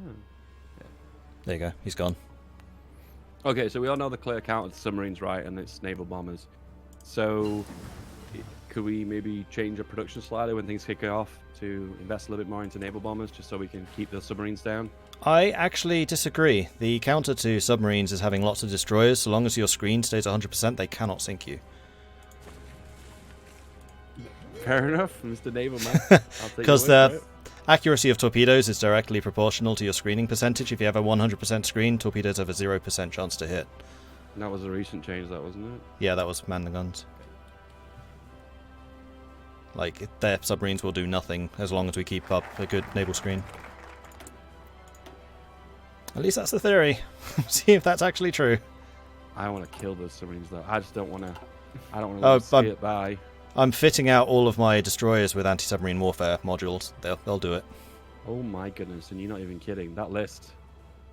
There you go. He's gone. Okay, so we all know the clear count of submarines, right? And it's naval bombers. So, could we maybe change a production slider when things kick off to invest a little bit more into naval bombers, just so we can keep the submarines down? I actually disagree. The counter to submarines is having lots of destroyers. So long as your screen stays 100%, they cannot sink you. Fair enough, Mr. Naval Man. Because the accuracy of torpedoes is directly proportional to your screening percentage. If you have a 100% screen, torpedoes have a 0% chance to hit. That was a recent change, that wasn't it? Yeah, that was man the guns. Like, their submarines will do nothing as long as we keep up a good naval screen. At least that's the theory. See if that's actually true. I want to kill those submarines, though. I just don't want to. I don't want to see it by. I'm fitting out all of my destroyers with anti-submarine warfare modules. They'll do it. Oh my goodness! And you're not even kidding. That list.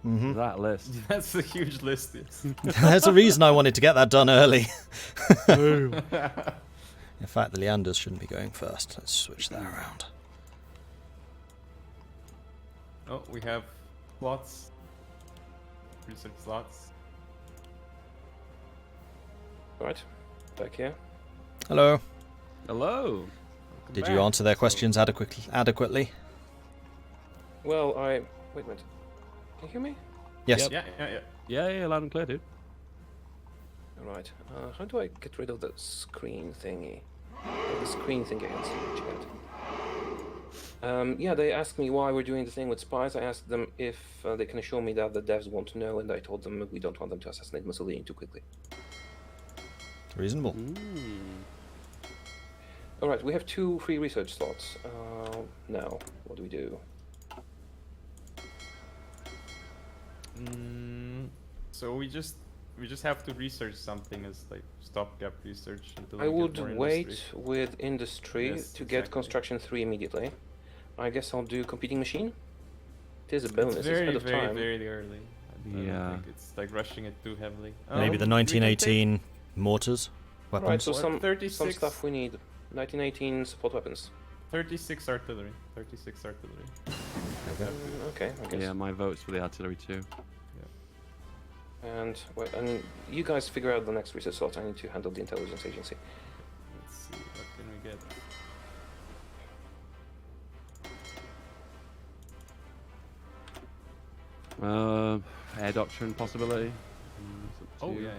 Mm-hmm. That list. That's a huge list. Yes. There's a reason I wanted to get that done early. In fact, the Leanders shouldn't be going first. Let's switch that around. Oh, we have slots. Research slots. Right, back here. Hello. Hello. Welcome Did you back. answer their questions adequately? Well, wait a minute. Can you hear me? Yes. Yeah. Yeah, loud and clear, dude. Alright, how do I get rid of the screen thingy? The screen thingy I can see in chat. Yeah, they asked me why we're doing the thing with spies. I asked them if they can assure me that the devs want to know, and I told them we don't want them to assassinate Mussolini too quickly. Reasonable. Alright, we have 2 free research slots. Now, what do we do? So we just have to research something as like stopgap research until I we get would more wait industry. with industry Yes, to get exactly. construction 3 immediately. I guess I'll do competing machine. It is a bonus. It's It's very, ahead of time. very early. I don't Yeah. think it's like rushing it too heavily. Maybe the We can 1918 mortars, Right, weapons. so What, some 36? stuff we need. 1918 support weapons. 36 artillery. 36 artillery. Okay, I guess. Yeah, my vote's for the artillery too. And you guys figure out the next research slot. I need to handle the intelligence agency. Let's see, what can we get? Air doctrine possibility. It's up Oh to you. yeah.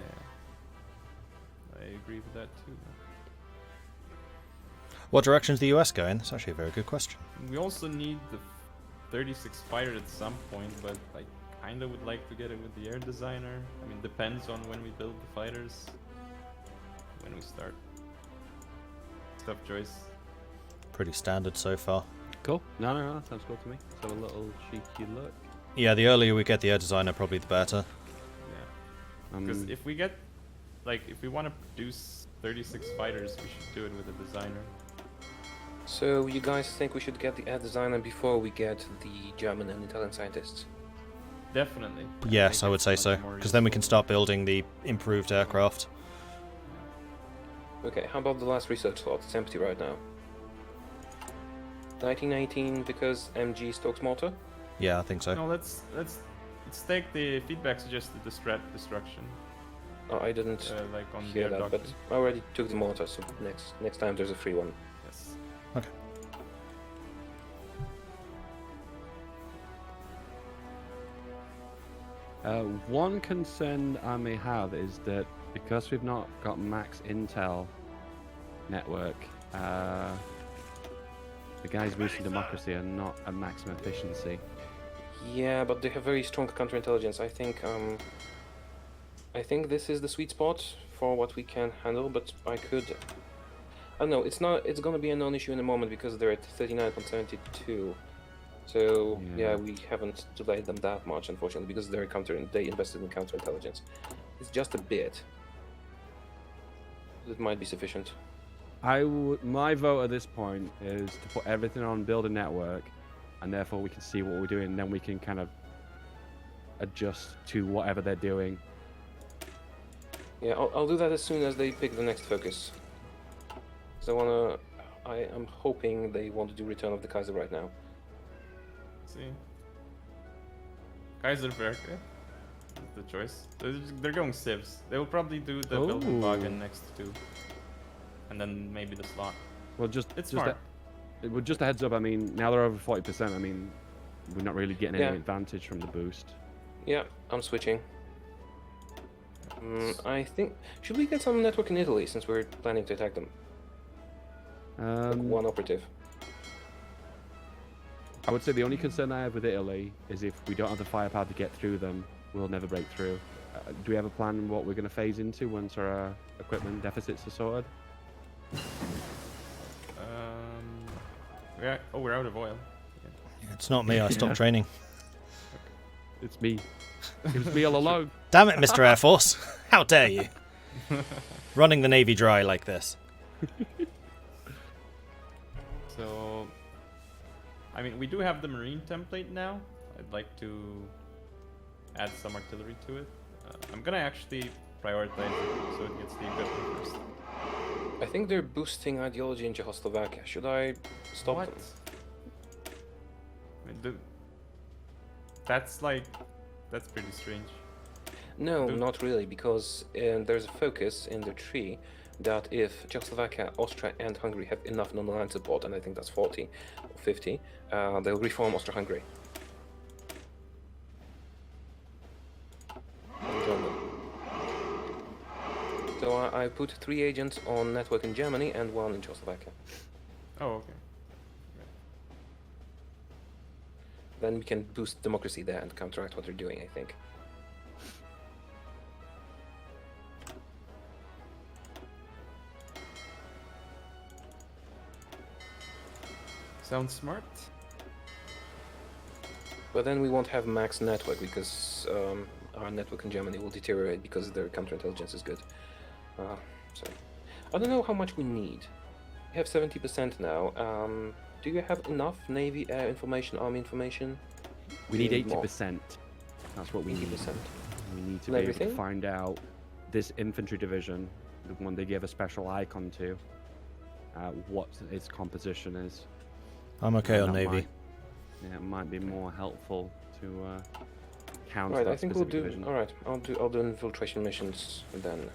I agree with that too. What direction's the US going? That's actually a very good question. We also need the 36 fighter at some point, but I kinda would like to get it with the air designer. I mean, depends on when we build the fighters. When we start. Tough choice. Pretty standard so far. Cool. No, that sounds good to me. So a little cheeky look. Yeah, the earlier we get the air designer, probably the better. Yeah. Because if we get, like, if we want to produce 36 fighters, we should do it with a designer. So you guys think we should get the air designer before we get the German and Italian scientists? Definitely. Yes, think I would it's say much so. more Because then we can useful. start building the improved aircraft. Okay, how about the last research slot? It's empty right now. 1918 because MG stokes mortar? Yeah, I think so. No, let's take the feedback suggested the strat destruction, Oh, I didn't like on the hear air that, doctrine. but I already took the mortar, so next time there's a free one. Yes. Okay. One concern I may have is that because we've not got max intel network, the guys boosting democracy are not at maximum efficiency. Yeah, but they have very strong counterintelligence. I think this is the sweet spot for what we can handle, but I don't know, it's gonna be a non-issue in a moment because they're at 39.72. So Yeah. yeah, we haven't delayed them that much, unfortunately, because they invested in counterintelligence. It's just a bit. It might be sufficient. My vote at this point is to put everything on build a network, and therefore we can see what we're doing, and then we can kind of adjust to whatever they're doing. Yeah, I'll do that as soon as they pick the next focus. So I am hoping they want to do Return of the Kaiser right now. See. Kaiserwerke is the choice. They're going civs. They will probably do the Wilhelmshaven next to, and then maybe the slot. Well, just smart. Just a heads up. I mean, now they're over 40%. I mean, we're not really getting any Yeah. advantage from the boost. Yeah, I'm switching. I think... Should we get some network in Italy, since we're planning to attack them? Like one operative. I would say the only concern I have with Italy is if we don't have the firepower to get through them, we'll never break through. Do we have a plan on what we're going to phase into once our equipment deficits are sorted? We're out of oil. It's not me, I stopped training. It's me. It was me all along. Damn it, Mr. Air Force. How dare you? Running the Navy dry like this. So, I mean, we do have the marine template now. I'd like to add some artillery to it. I'm gonna actually prioritize it so it gets the equipment first. I think they're boosting ideology in Czechoslovakia. Should I stop What? them? I mean, that's pretty strange. No, Dude. not really, because there's a focus in the tree that if Czechoslovakia, Austria and Hungary have enough non-aligned support, and I think that's 40 or 50, they'll reform Austria-Hungary. And join them. So I put 3 agents on network in Germany and 1 in Czechoslovakia. Oh, okay. Then we can boost democracy there and counteract what they're doing, I think. Sounds smart. But then we won't have max network because our network in Germany will deteriorate because their counterintelligence is good. So I don't know how much we need. We have 70% now. Do you have enough Navy, air information, army information? We need more. 80%. That's what we need. 80%. We need to And be able to everything? find out this infantry division, the one they gave a special icon to, what its composition is. I'm okay on That Navy. It might be more helpful to counter Right, that I think we'll specific do. division. All right, I'll do infiltration missions, and then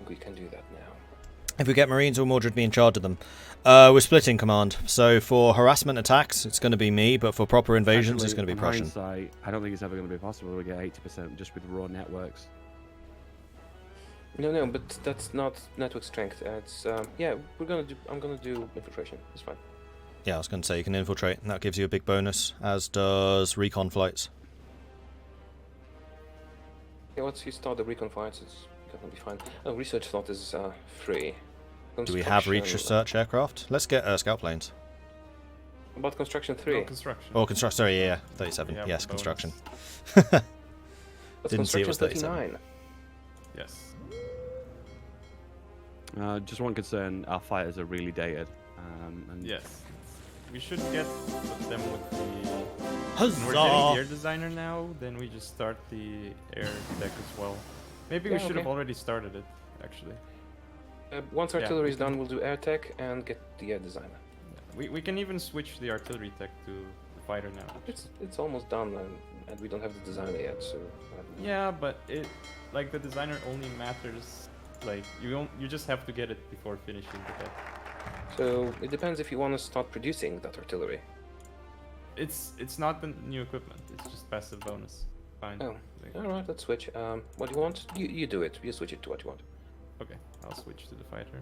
we can do that now. If we get Marines, will Mordred be in charge of them? We're splitting command. So for harassment attacks, it's going to be me, but for proper invasions, it's going to be on Prussian. hindsight, I don't think it's ever going to be possible to get 80% just with raw networks. No, but that's not network strength. It's yeah, I'm gonna do infiltration. It's fine. Yeah, I was going to say you can infiltrate, and that gives you a big bonus, as does recon flights. Yeah, once you start the recon flights, it's gonna be fine. Oh, research slot is free. Do we have Construction- research aircraft? Let's get scout planes. About construction 3. No, construction. Oh, construction. Sorry, yeah, 37. Yeah, Yes, bonus. construction. That's didn't see it construction was 37. 39. Yes. Just one concern: our fighters are really dated. And Yes. We should get them with the. When Huzzah! we're getting the air designer now, then we just start the air deck as well. Maybe we Yeah, should have okay. already started it, actually. Once Yeah, artillery is we can- done, we'll do air tech and get the air designer. We can even switch the artillery tech to the fighter now. It's almost done, and we don't have the designer yet, so. Yeah, but the designer only matters. Like you just have to get it before finishing the deck. So it depends if you want to start producing that artillery. It's not the new equipment. It's just passive bonus. Fine. Oh, Like, all right, let's switch. What do you want? You do it. You switch it to what you want. okay, I'll switch to the fighter.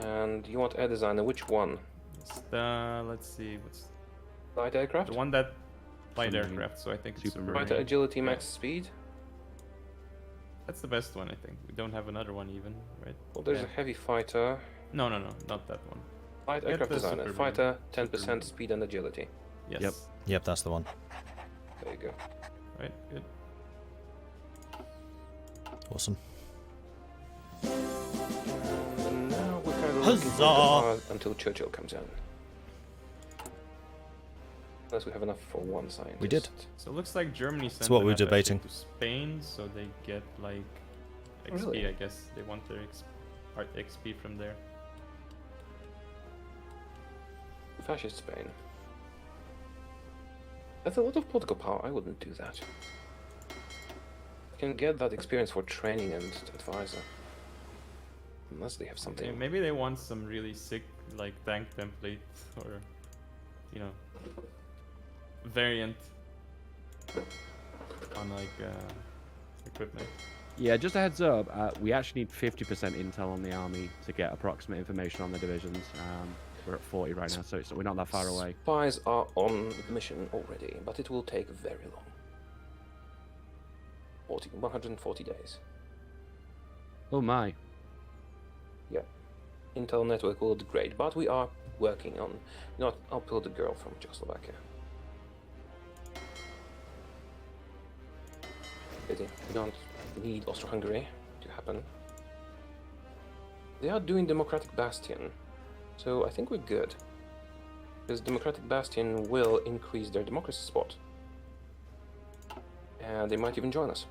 And you want air designer? Which one? It's the let's see what's Light aircraft. the one that light Submarine. aircraft. So I think it's Supermarine. submarine. Fighter agility, Yeah. max speed. That's the best one, I think. We don't have another one even, right? Well, there's Yeah. a heavy fighter. No, not that one. Light Get aircraft the designer. Superman. Fighter, 10% Superman. speed and agility. Yes. Yep. Yep, that's the one. There you go. Right. Good. Awesome. And now we're kind of looking Huzzah! until Churchill comes in. Unless we have enough for one scientist. We did. So it looks like Germany sent what an we're attaché debating. to Spain, so they get like XP. Really? I guess they want their XP from there. Fascist Spain. That's a lot of political power. I wouldn't do that. You can get that experience for training and advisor. Unless they have something. Yeah, maybe they want some really sick like tank template or variant on like equipment. Yeah, just a heads up, we actually need 50% intel on the army to get approximate information on the divisions. We're at 40 right now, so we're not that far away. Spies are on the mission already, but it will take very long. 140 days. Oh my. Yeah. Intel network will degrade, but we are working on... You know what, I'll pull the girl from Czechoslovakia. Pity. We don't need Austro-Hungary to happen. They are doing Democratic Bastion, so I think we're good. Because Democratic Bastion will increase their democracy spot. And they might even join us.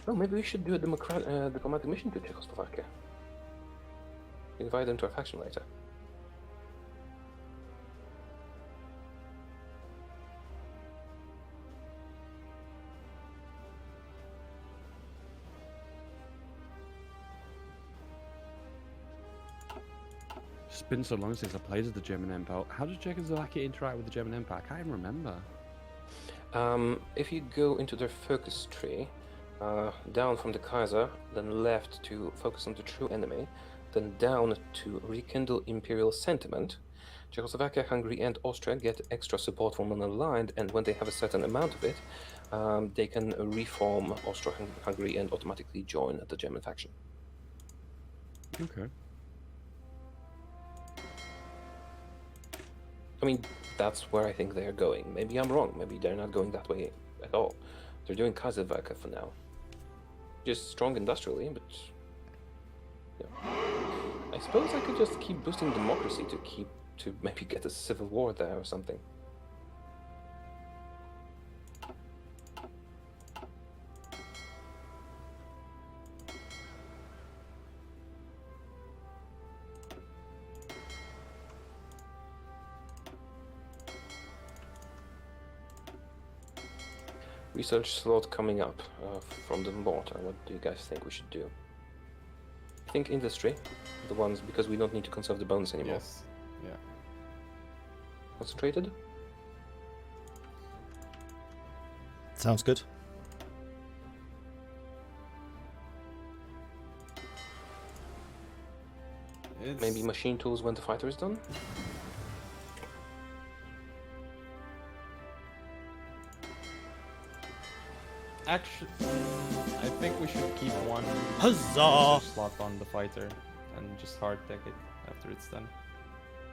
Oh, maybe we should do a diplomatic mission to Czechoslovakia. Invite them to our faction later. It's been so long since I played as the German Empire. How does Czechoslovakia interact with the German Empire? I can't even remember. If you go into their focus tree, down from the Kaiser, then left to focus on the true enemy, then down to rekindle imperial sentiment, Czechoslovakia, Hungary and Austria get extra support from non-aligned, and when they have a certain amount of it, they can reform Austro-Hungary and automatically join the German faction. Okay. I mean, that's where I think they're going. Maybe I'm wrong. Maybe they're not going that way at all. They're doing Kaiserwerke for now. Just strong industrially, but... Yeah. I suppose I could just keep boosting democracy to maybe get a civil war there or something. Research slot coming up from the mortar. What do you guys think we should do? I think industry, the ones because we don't need to conserve the bones anymore. Yes. Yeah. Concentrated? Sounds good. Maybe machine tools when the fighter is done? Actually, I think we should keep one Huzzah! slot on the fighter and just hard tech it after it's done.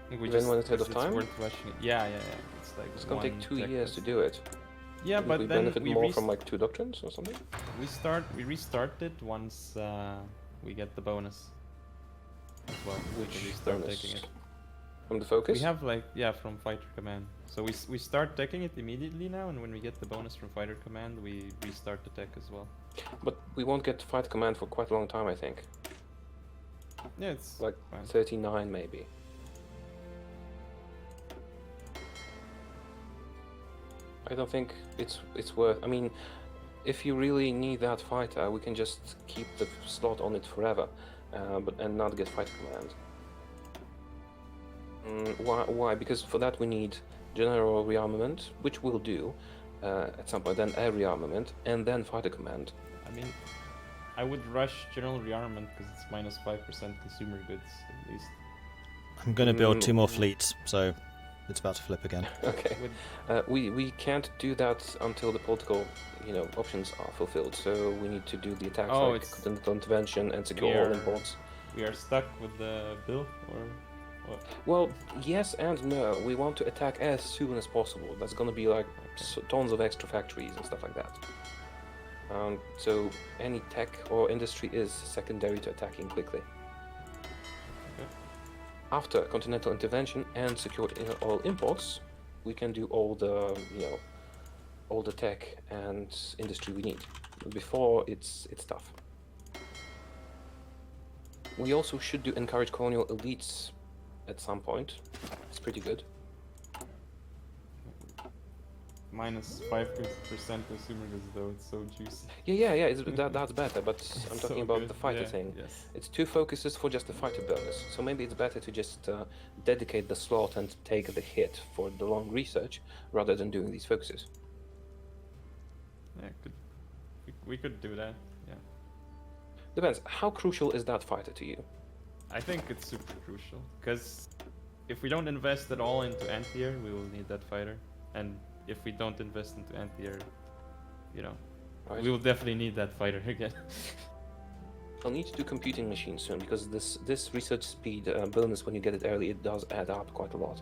I think we Even just, when it's ahead of it's time? worth rushing it. Yeah. It's like It's gonna take one 2 tech years to test. do it. Yeah, Would but we then benefit we more from like 2 doctrines or something? we restart it once we get the bonus as well. We can Which restart bonus? taking it. From the focus? We have like from fighter command. So we start taking it immediately now, and when we get the bonus from fighter command, we restart the tech as well. But we won't get fight command for quite a long time, I think. Yeah, it's Like fine. 39 maybe. I don't think it's worth. I mean, if you really need that fighter, we can just keep the slot on it forever, and not get fighter command. Why? Because for that we need general rearmament, which we'll do at some point, then air rearmament, and then fighter command. I mean, I would rush general rearmament because it's minus 5% consumer goods at least. I'm going to build 2 more fleets, so it's about to flip again. Okay. We can't do that until the political, options are fulfilled. So we need to do the attacks Oh, like it's- continental intervention and secure all We're- imports. We are stuck with the bill, or what? Well, yes and no. We want to attack as soon as possible. That's gonna be like tons of extra factories and stuff like that. So any tech or industry is secondary to attacking quickly. Okay. After continental intervention and secured oil imports, we can do all the all the tech and industry we need. Before it's tough. We also should encourage colonial elites at some point. It's pretty good. Minus 5% consumer goods though, it's so juicy. Yeah. That's better. But I'm So talking about good. the fighter Yeah, thing. Yes. It's 2 focuses for just the fighter bonus. So maybe it's better to just dedicate the slot and take the hit for the long research rather than doing these focuses. Yeah, we could do that. Yeah. Depends. How crucial is that fighter to you? I think it's super crucial because if we don't invest at all into anti-air, we will need that fighter, and if we don't invest into anti-air, Right. we will definitely need that fighter again. I'll need to do computing machines soon because this research speed bonus when you get it early, it does add up quite a lot.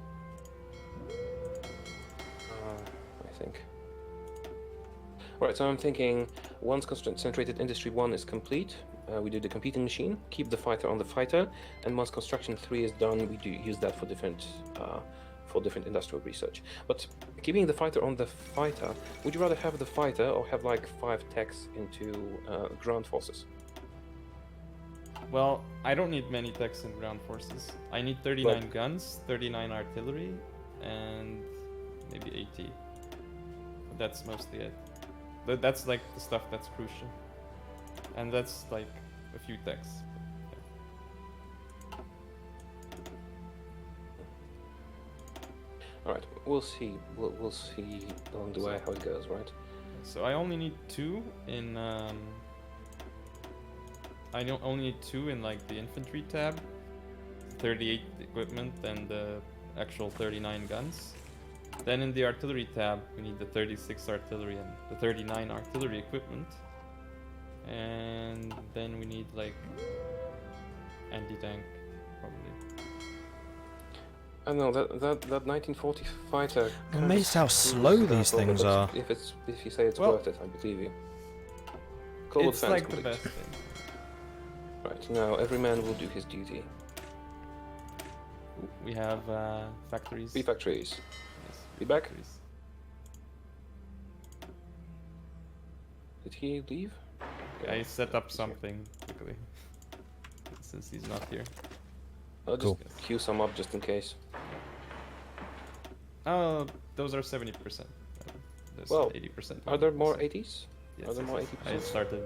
I think. Alright, so I'm thinking once concentrated industry 1 is complete, we do the computing machine, keep the fighter on the fighter, and once construction 3 is done, we do use that for different industrial research. But keeping the fighter on the fighter, would you rather have the fighter or have like 5 techs into ground forces? Well, I don't need many techs in ground forces. I need 39 guns, 39 artillery, and maybe 80. That's mostly it. That's like the stuff that's crucial. And that's like a few techs. Alright, we'll see. We'll see along the way how it goes, right? So I only need 2 in only need 2 in like the infantry tab, 38 equipment and the actual 39 guns. Then in the artillery tab, we need the 36 artillery and the 39 artillery equipment. And then we need like anti-tank probably. Oh, I don't know that 1940 fighter. I'm amazed how slow these things are. If you say it's Well, worth it, I believe you. Call It's like the best thing. Right, now every man will do his duty. We have factories. 3 factories. Yes, Be back. factories. Did he leave? I set up something quickly since he's not here. I'll just Cool. queue some up just in case. Oh, those are 70%. There's Well, 80%. Are there more 80s? Yes, are there more 80%? I started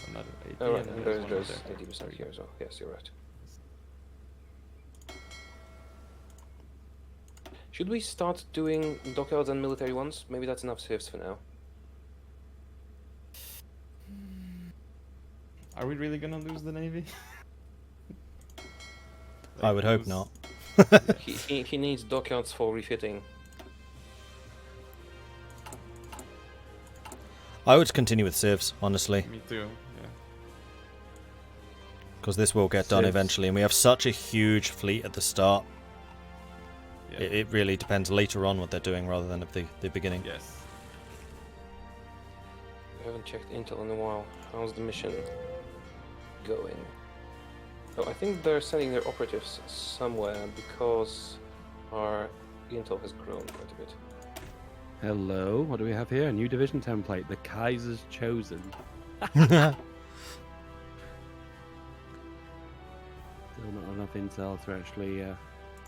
another 80. Oh, right, and then and there's one there's there. 80% here as well. Yes, you're right. Should we start doing dockyards and military ones? Maybe that's enough civs for now. Are we really gonna lose the navy? I would hope lose- not. He needs dockyards for refitting. I would continue with civs, honestly, Me too. Yeah. because this will get done Civs. eventually, and we have such a huge fleet at the start. Yeah. It really depends later on what they're doing rather than at the beginning. Yes. We haven't checked intel in a while. How's the mission going? Oh, I think they're sending their operatives somewhere because our intel has grown quite a bit. Hello, what do we have here? A new division template, the Kaiser's Chosen. Still not enough intel to actually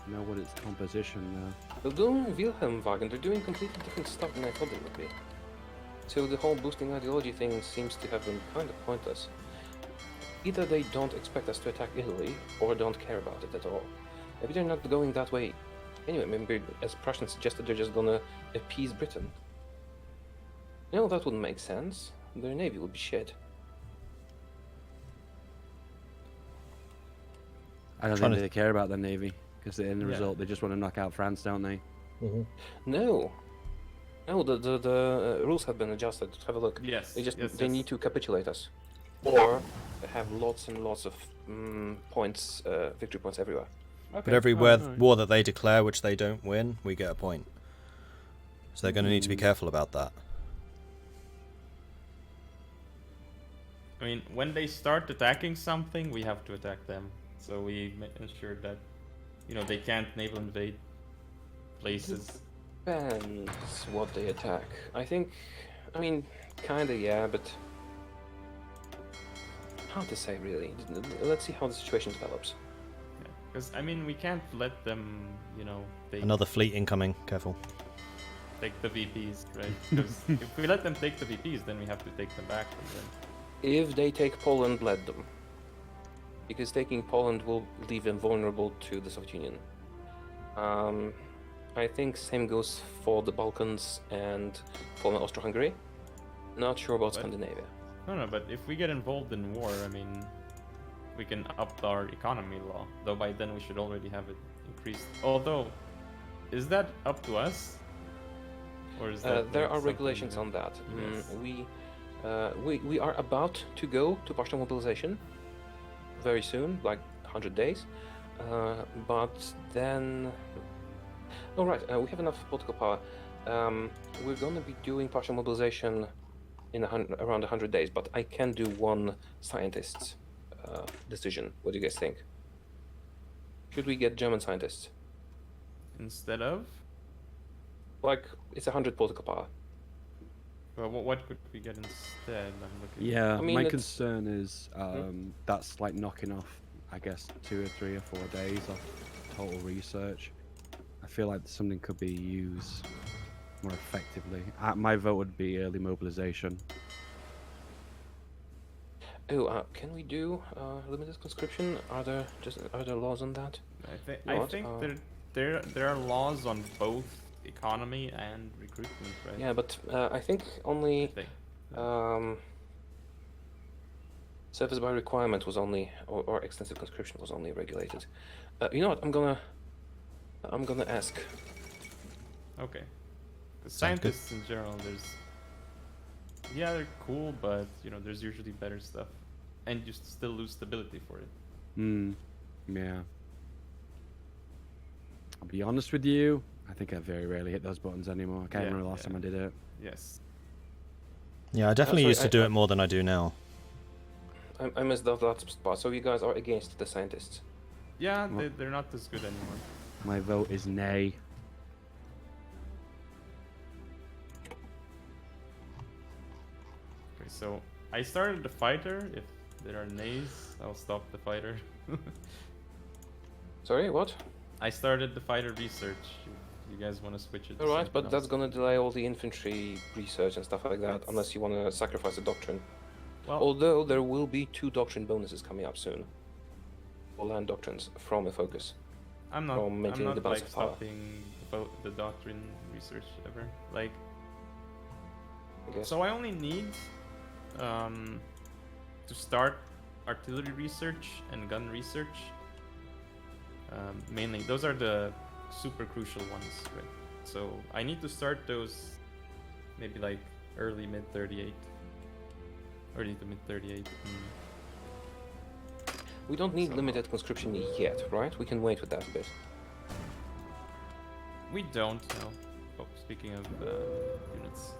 know what its composition. They're doing Wilhelmwagen, they're doing completely different stuff than I thought they would be. So the whole boosting ideology thing seems to have been kind of pointless. Either they don't expect us to attack Italy, or don't care about it at all. Maybe they're not going that way. Anyway, maybe as Prussian suggested, they're just gonna appease Britain. No, that wouldn't make sense. Their navy would be shit. I don't Trying think to- they care about their navy, because in the Yeah. result they just want to knock out France, don't they? No. No, the rules have been adjusted. Have a look. Yes. They yes, they yes. need to capitulate us, or have lots and lots of points, victory points everywhere. But Okay. every Oh, war, nice. war that they declare which they don't win, we get a point. So they're going to need to be careful about that. I mean, when they start attacking something, we have to attack them. So we ensure that, you know, they can't naval invade places. Depends what they attack. I mean, kinda, yeah, but hard to say really. Let's see how the situation develops. Because, I mean, we can't let them, you know, Another fleet incoming. Careful. take the VPs, right? Because if we let them take the VPs, then we have to take them back from them. If they take Poland, let them. Because taking Poland will leave them vulnerable to the Soviet Union. I think same goes for the Balkans and for Austro-Hungary. Not sure about Scandinavia. No, but if we get involved in war, I mean, we can up our economy law. Though by then we should already have it increased. Although, is that up to us? Or is that There like are something regulations that- on that. Yes. We are about to go to partial mobilization very soon, like 100 days. But then, all right, we have enough political power. We're going to be doing partial mobilization in around 100 days, but I can do one scientist's decision. What do you guys think? Should we get German scientists? Instead of? Like, it's 100 political power. Well, what could we get instead? I'm looking. Yeah, I mean, my it's- concern is that's like knocking off, I guess, 2 or 3 or 4 days off total research. I feel like something could be used more effectively. My vote would be early mobilization. Oh, can we do limited conscription? Are there laws on that? I What? think there are laws on both economy and recruitment, right? Yeah, but I think I only think. service by requirement was only, or extensive conscription was only regulated. You know what? I'm gonna ask. Okay. The Sounds good. scientists in general, they're cool, but you know, there's usually better stuff, and you still lose stability for it. Yeah. I'll be honest with you, I think I very rarely hit those buttons anymore. I can't Yeah, remember the last time I did it. Yes. Yeah, I definitely sorry, used to I- do it more than I do now. I missed that part. So you guys are against the scientists? Yeah, Well- they're not as good anymore. My vote is nay. Okay, so I started the fighter. If there are nays, I'll stop the fighter. Sorry, what? I started the fighter research. If you guys want to switch it to All right, something but that's else. gonna delay all the infantry research and stuff like that, unless you want to sacrifice the doctrine. Well, Although there will be 2 doctrine bonuses coming up soon. Or land doctrines from a focus. I'm not. or I'm maintaining not the balance like of power. stopping the doctrine research ever. Like, I guess. so I only need to start artillery research and gun research. Mainly, those are the super crucial ones, right? So I need to start those maybe like early mid 38, early to mid 38. We don't need So- limited conscription yet, right? We can wait with that a bit. We don't know. Oh, speaking of units,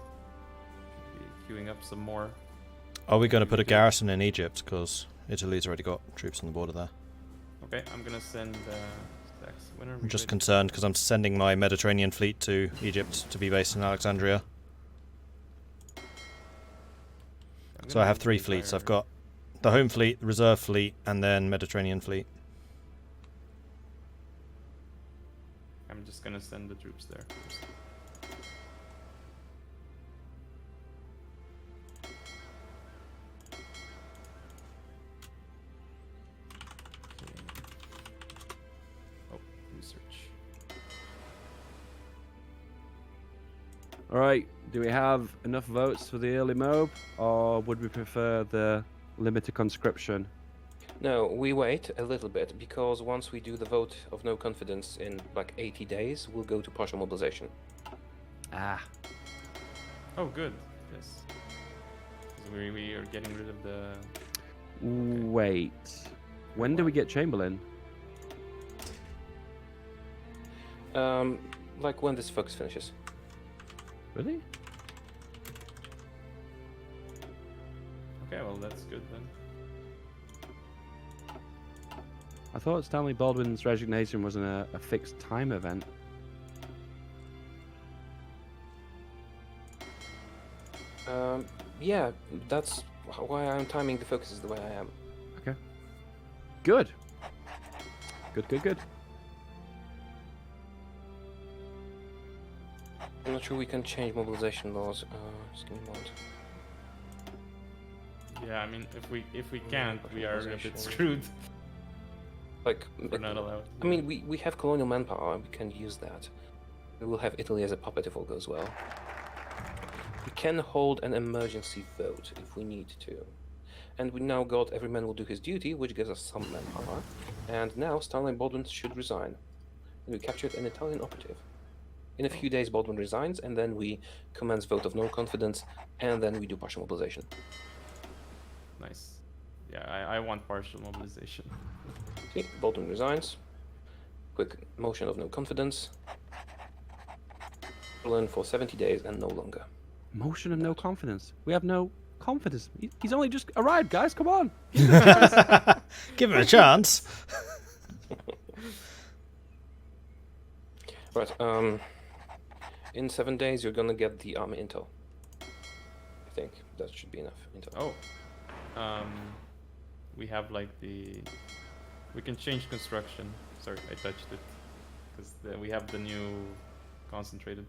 should be queuing up some more. Are we going to put a garrison in Egypt? Because Italy's already got troops on the border there. Okay, I'm gonna send stacks. When are we I'm just ready? concerned because I'm sending my Mediterranean fleet to Egypt to be based in Alexandria. I'm So gonna I have move 3 the fleets. I've entire- got the home fleet, the reserve fleet, and then Mediterranean fleet. I'm just gonna send the troops there. first. Okay. Oh, research. All right. Do we have enough votes for the early mob, or would we prefer the limited conscription? No, we wait a little bit, because once we do the vote of no confidence in like 80 days, we'll go to partial mobilization. Ah. Oh, good. Yes. 'Cause we are getting rid of the. Wait. When do we get Chamberlain? Like when this focus finishes. Really? Okay, well that's good then. I thought Stanley Baldwin's resignation wasn't a fixed time event. Yeah, that's why I'm timing the focuses the way I am. Okay. Good. Good. I'm not sure we can change mobilization laws. Just give me a moment. Yeah, I mean, if we can't, we are a bit Mobilization. screwed. Like, We're not allowed. I mean, we have colonial manpower. We can use that. We will have Italy as a puppet if all goes well. We can hold an emergency vote if we need to. And we now got every man will do his duty, which gives us some manpower. And now Stanley Baldwin should resign. And we captured an Italian operative. In a few days, Baldwin resigns, and then we commence vote of no confidence, and then we do partial mobilization. Nice. Yeah, I want partial mobilization. See, Baldwin resigns. Quick motion of no confidence. Learn for 70 days and no longer. Motion of no confidence. We have no confidence. He's only just arrived, guys. Come on. Give him a chance. Right, in 7 days you're gonna get the army intel. I think that should be enough intel. Oh. We have like the... We can change construction. Sorry, I touched it. Because we have the new concentrated.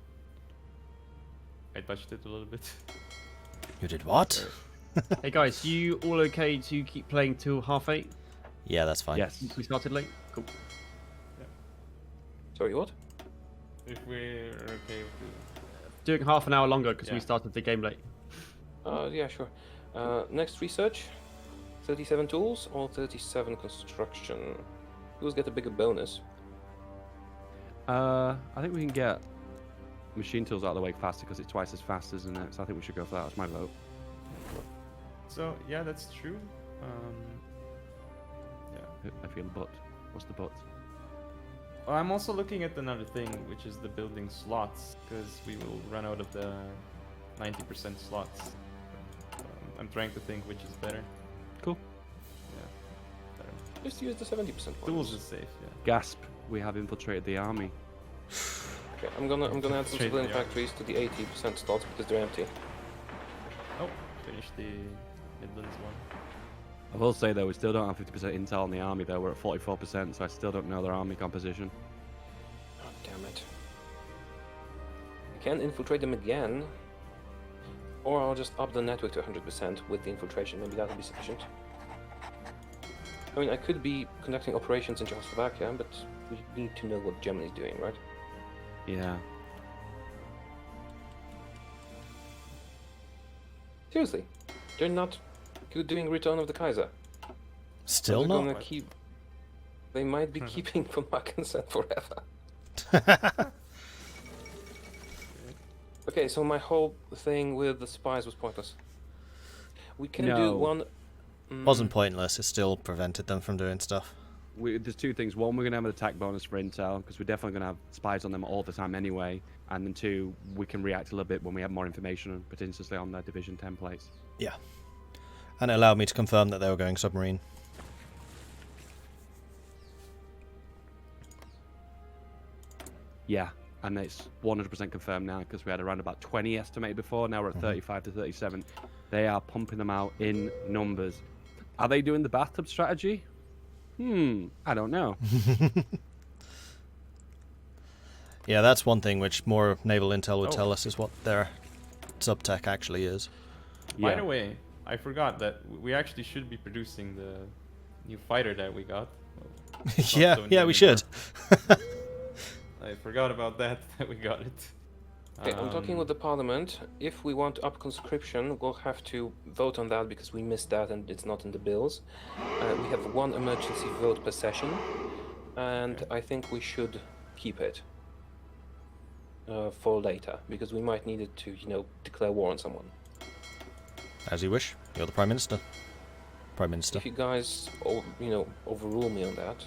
I touched it a little bit. You did what? Hey guys, you all okay to keep playing till 8:30? Yeah, that's fine. Yes. We started late? Cool. Sorry, what? If we're okay with Doing half an hour longer because Yeah. we started the game late. Yeah, sure. Next research. 37 tools or 37 construction? Who's get a bigger bonus? I think we can get machine tools out of the way faster because it's twice as fast, isn't it? So I think we should go for that. That's my vote. So, yeah, that's true. Yeah. I feel the but. What's the but? Well, I'm also looking at another thing, which is the building slots, because we will run out of the 90% slots. I'm trying to think which is better. Cool. Yeah. Better. Just use the 70% ones. Tools is safe, yeah. Gasp. We have infiltrated the army. Okay, I'm gonna add some Straight civilian in the army. factories to the 80% slots because they're empty. Oh, finish the Midlands one. I will say though, we still don't have 50% intel on the army though. We're at 44%, so I still don't know their army composition. Oh, damn it. I can infiltrate them again. Or I'll just up the network to 100% with the infiltration. Maybe that'll be sufficient. I mean, I could be conducting operations in Czechoslovakia, but we need to know what Germany's doing, right? Yeah. Seriously, they're not doing Return of the Kaiser. Still They're not. gonna keep... They might be keeping von Mackensen forever. Okay, so my whole thing with the spies was pointless. We can do No. one... Wasn't pointless. It still prevented them from doing stuff. There's two things. One, we're going to have an attack bonus for intel, because we're definitely going to have spies on them all the time anyway. And then two, we can react a little bit when we have more information, potentially on their division templates. Yeah. And it allowed me to confirm that they were going submarine. Yeah, and it's 100% confirmed now, because we had around about 20 estimated before. Now we're at 35 to 37. They are pumping them out in numbers. Are they doing the bathtub strategy? I don't know. Yeah, that's one thing which more naval intel would Oh. tell us is what their subtech actually is. By Yeah. the way, I forgot that we actually should be producing the new fighter that we got. Well, not yeah, so yeah, new we should. anymore. I forgot about that we got it. Okay, I'm talking with the parliament. If we want up conscription, we'll have to vote on that because we missed that and it's not in the bills. We have one emergency vote per session, and I think we should keep it for later because we might need it to, declare war on someone. As you wish. You're the Prime Minister. Prime Minister. If you guys, overrule me on that,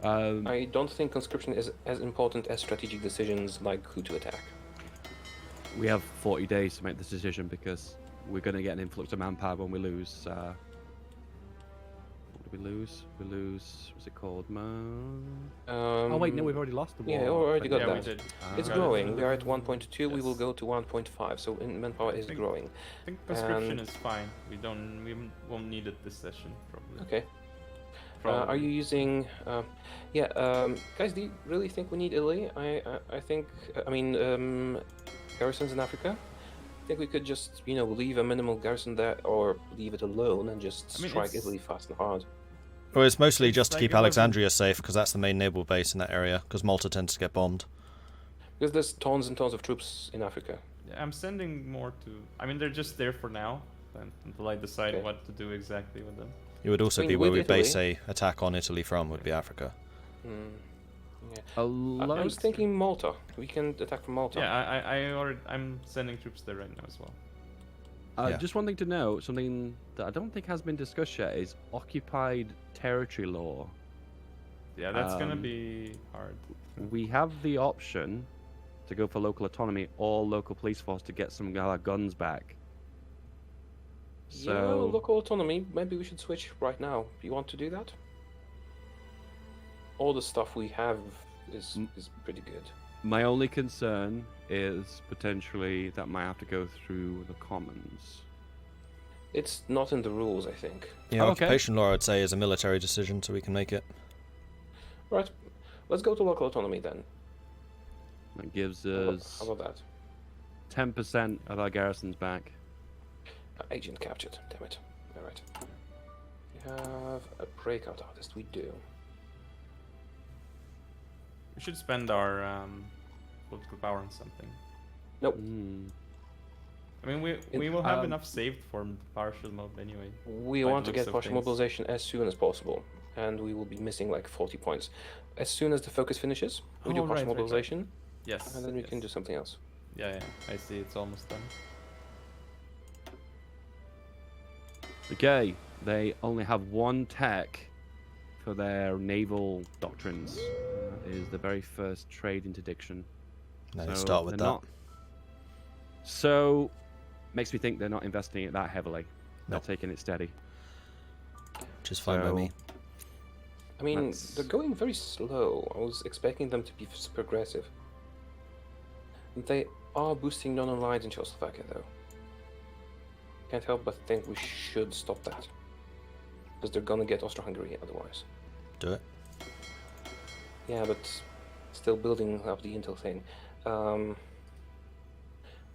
Um, I don't think conscription is as important as strategic decisions like who to attack. we have 40 days to make this decision, because we're going to get an influx of manpower when we lose. What did we lose? We lose. What's it called? Oh wait, no, we've already lost the war. Yeah, we already got Yeah, that. we did. It's Got it. growing. We are at 1.2. We Yes. will go to 1.5. So manpower is think- growing. I think conscription And- is fine. We won't need it this session probably. Okay. Probably. Are you using? Guys, do you really think we need Italy? I think. Garrisons in Africa. I think we could just, leave a minimal garrison there, or leave it alone and just I mean, strike it's- Italy fast and hard. Well, it's mostly It's just to like keep it wasn't- Alexandria safe, because that's the main naval base in that area, because Malta tends to get bombed. Because there's tons and tons of troops in Africa. Yeah, I'm sending more to. I mean, they're just there for now, until I decide Okay. what to do exactly with them. It would also I mean, be where with we base Italy- a attack on Italy from, would be Africa. Yeah. A I light- was thinking Malta. We can attack from Malta. Yeah, I'm sending troops there right now as well. Yeah. Just one thing to know, something that I don't think has been discussed yet is occupied territory law. Yeah, that's gonna Um, be hard. We have the option to go for local autonomy or local police force to get some of our guns back. So Yeah, local autonomy. Maybe we should switch right now. You want to do that? All the stuff we have is pretty good. my only concern is potentially that might have to go through the commons. It's not in the rules, I think. Yeah, Oh, okay. occupation law, I'd say, is a military decision, so we can make it. Right. Let's go to local autonomy then. That gives How about- us How about that? 10% of our garrisons back. Agent captured. Damn it. All right. We have a breakout artist. We do. We should spend our political power on something. Nope. Hmm. I mean, we will have Um, enough saved for partial mob anyway. We By the want to looks get of partial things. mobilization as soon as possible, and we will be missing like 40 points. As soon as the focus finishes, we do Oh, partial right, right. mobilization, Yes. and then we yes. can do something else. Yeah, I see. It's almost done. Okay, they only have one tech for their naval doctrines. That is the very first trade interdiction. No, they So start with they're that. not- So, makes me think they're not investing it that heavily. They're Nope. taking it steady. Which is fine by So- me. I mean, That's- they're going very slow. I was expecting them to be super aggressive. They are boosting non-aligned in Czechoslovakia, though. Can't help but think we should stop that. Because they're gonna get Austro-Hungary otherwise. Do it. Yeah, but still building up the intel thing.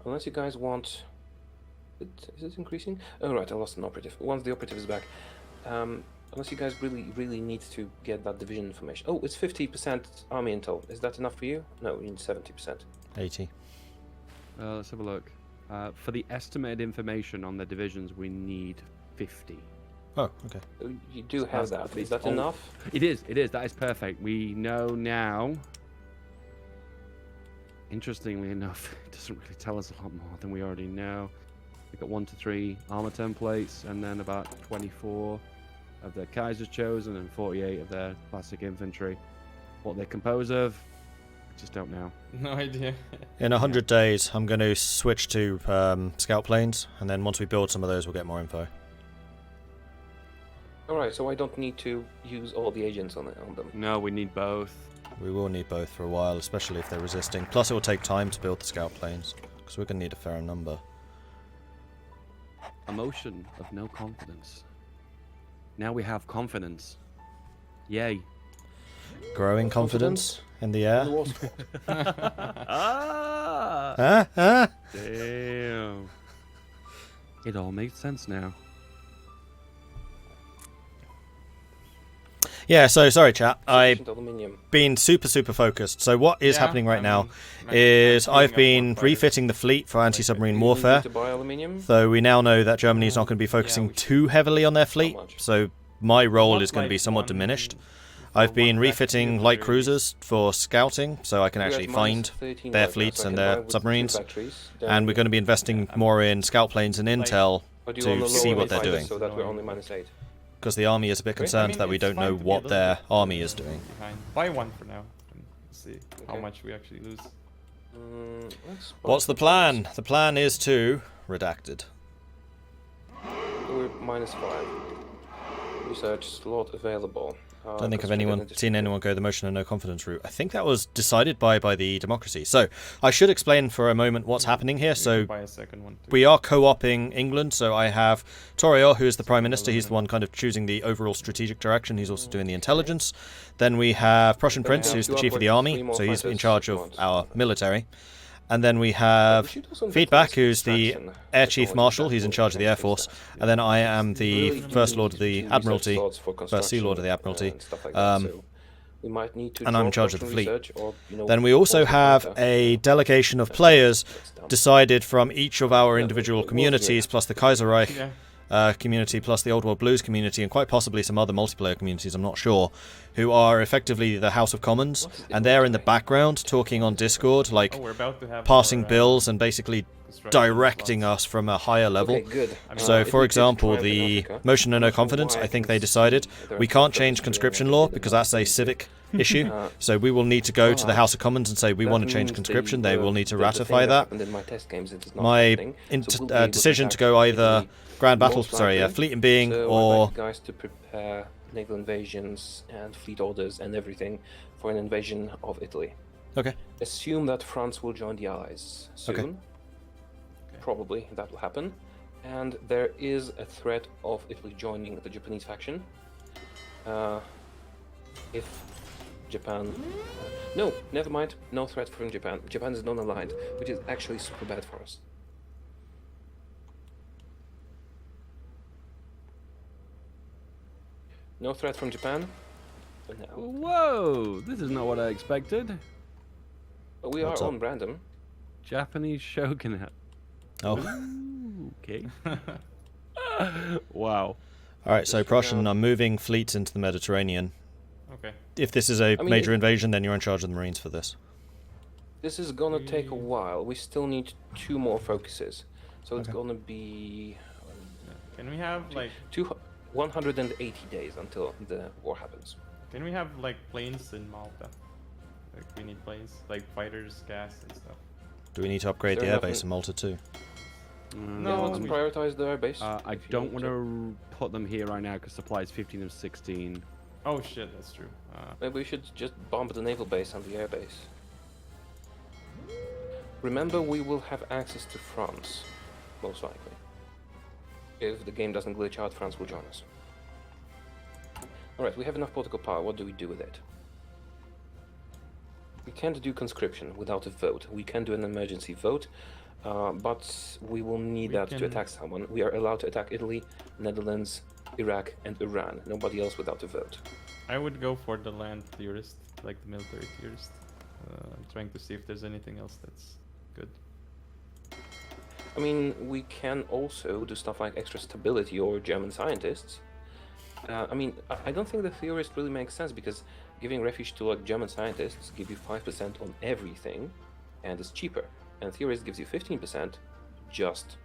Unless you guys want... Is it increasing? Oh right, I lost an operative. Once the operative is back. Unless you guys really need to get that division information. Oh, it's 50% army intel. Is that enough for you? No, we need 70%. 80. Let's have a look. For the estimated information on the divisions, we need 50. Oh, okay. You do have That's- that. Is that enough? It is, that is perfect. We know now. Interestingly enough, it doesn't really tell us a lot more than we already know. We've got 1 to 3 armor templates, and then about 24 of their Kaiser's Chosen and 48 of their classic infantry. What they're composed of, I just don't know. No idea. In 100 days, I'm going to switch to scout planes, and then once we build some of those, we'll get more info. Alright, so I don't need to use all the agents on them. No, we need both. We will need both for a while, especially if they're resisting. Plus, it will take time to build the scout planes, because we're going to need a fair number. Emotion of no confidence. Now we have confidence. Yay. Growing confidence in the air. The war's Ah! Huh? Huh? Damn. It all makes sense now. Yeah, so sorry chat, I've sufficient aluminium. been super focused. So what is Yeah, happening right I now mean, is I'm I've building been up more fighters. refitting the fleet for anti-submarine Do you warfare. need to buy aluminium? So we now know that Germany is not going to be focusing we should. too heavily on their fleet, much? so my role Not is going to be like somewhat one- diminished. for I've been one refitting factory light or cruisers for scouting, so I can We're at actually minus find 13 their right now, fleets so I and can their buy with two submarines, factories, and we're going to be investing more in scout planes and intel, Or do you want to the see lower what they're fighters doing. So that we're only minus 8. because the army is a bit Great. I concerned mean, that we it's don't fine know to be a what little their bit army is doing. behind. Buy one for now and see how Okay. much we actually lose. Let's What's the plan? The plan is to redacted. we're -5. Research slot available. I don't think I've Constrained seen anyone go the motion and no confidence route. I think that was decided by the democracy. So I should explain for a moment what's happening here. You So can buy a second one too. we are co-oping England. So I have Toriel, who is the Prime Minister. He's the one kind of choosing the overall strategic direction. He's also doing the intelligence. Then we have Prussian Then we Prince, have who's the two Chief of the upwards, Army. 3 more So he's in fighters charge if you of want. our military. And then we have We should also Feedback, invest who's the distraction Air Chief technology Marshal. that He's in will charge of the Air change Force. things. And then I am the Really First need Lord of the two research Admiralty. slots for First Sea Lord of the construction, Admiralty. and stuff like Um, that, so we might need to and I'm in drop charge of the Russian fleet. research or, Then we also have a delegation of players decided from each of our individual communities, plus the Kaiserreich Yeah. community, plus the Old World Blues community, and quite possibly some other multiplayer communities, I'm not sure, who are effectively the House of Commons, and they're in the background talking on Discord, like Oh, we're about to have passing more, bills and basically construction directing slots. us from a higher level. Okay, good. So, If for we did example, triumph in the Africa, motion of I'm no not sure confidence, why I think can they see decided there we are can't some change fighters conscription doing law it because that's a civic issue. So we will need to go to the House of Commons and say we that want to change means conscription. the- They will need to the thing ratify that. happened in my test games, it is not My happening. So we'll be able to decision to attack go either Italy Grand Battle, most sorry, likely. Fleet and Being, So I'd or like you guys to prepare naval invasions and fleet orders and everything for an invasion of Italy. okay, Assume that France will join the Allies soon. Okay. Probably that will happen. And there is a threat of Italy joining the Japanese faction. If Japan... no, never mind. No threat from Japan. Japan is non-aligned, which is actually super bad for us. No threat from Japan. But no. Whoa! This is not what I expected. But we What's are up? on random. Japanese shogunate. oh, Ooh, okay. Wow. all right. So Prussian are moving fleets into the Mediterranean. Okay. If this is a mean, major invasion, then you're in charge of the Marines for this. This is gonna take a while. We still need 2 more focuses. So it's Okay. gonna be Can we have like 180 days until the war happens. can we have like planes in Malta? Like we need planes, like fighters, gas and stuff. Do we need to upgrade the Is there airbase in Malta too? No, let's we- prioritize the airbase. I if you don't need want to put them here right now because supply is 15 of 16. Oh shit, that's true. Maybe we should just bomb the naval base and the airbase. Remember, we will have access to France, most likely. If the game doesn't glitch out, France will join us. Alright, we have enough political power. What do we do with it? We can't do conscription without a vote. We can do an emergency vote, but we will need We that to can- attack someone. We are allowed to attack Italy, Netherlands, Iraq, and Iran. Nobody else without a vote. I would go for the land theorist, like the military theorist. Trying to see if there's anything else that's good. I mean, we can also do stuff like extra stability or German scientists. I mean, I don't think the theorist really makes sense because giving refuge to like German scientists give you 5% on everything, and it's cheaper. And theorist gives you 15% just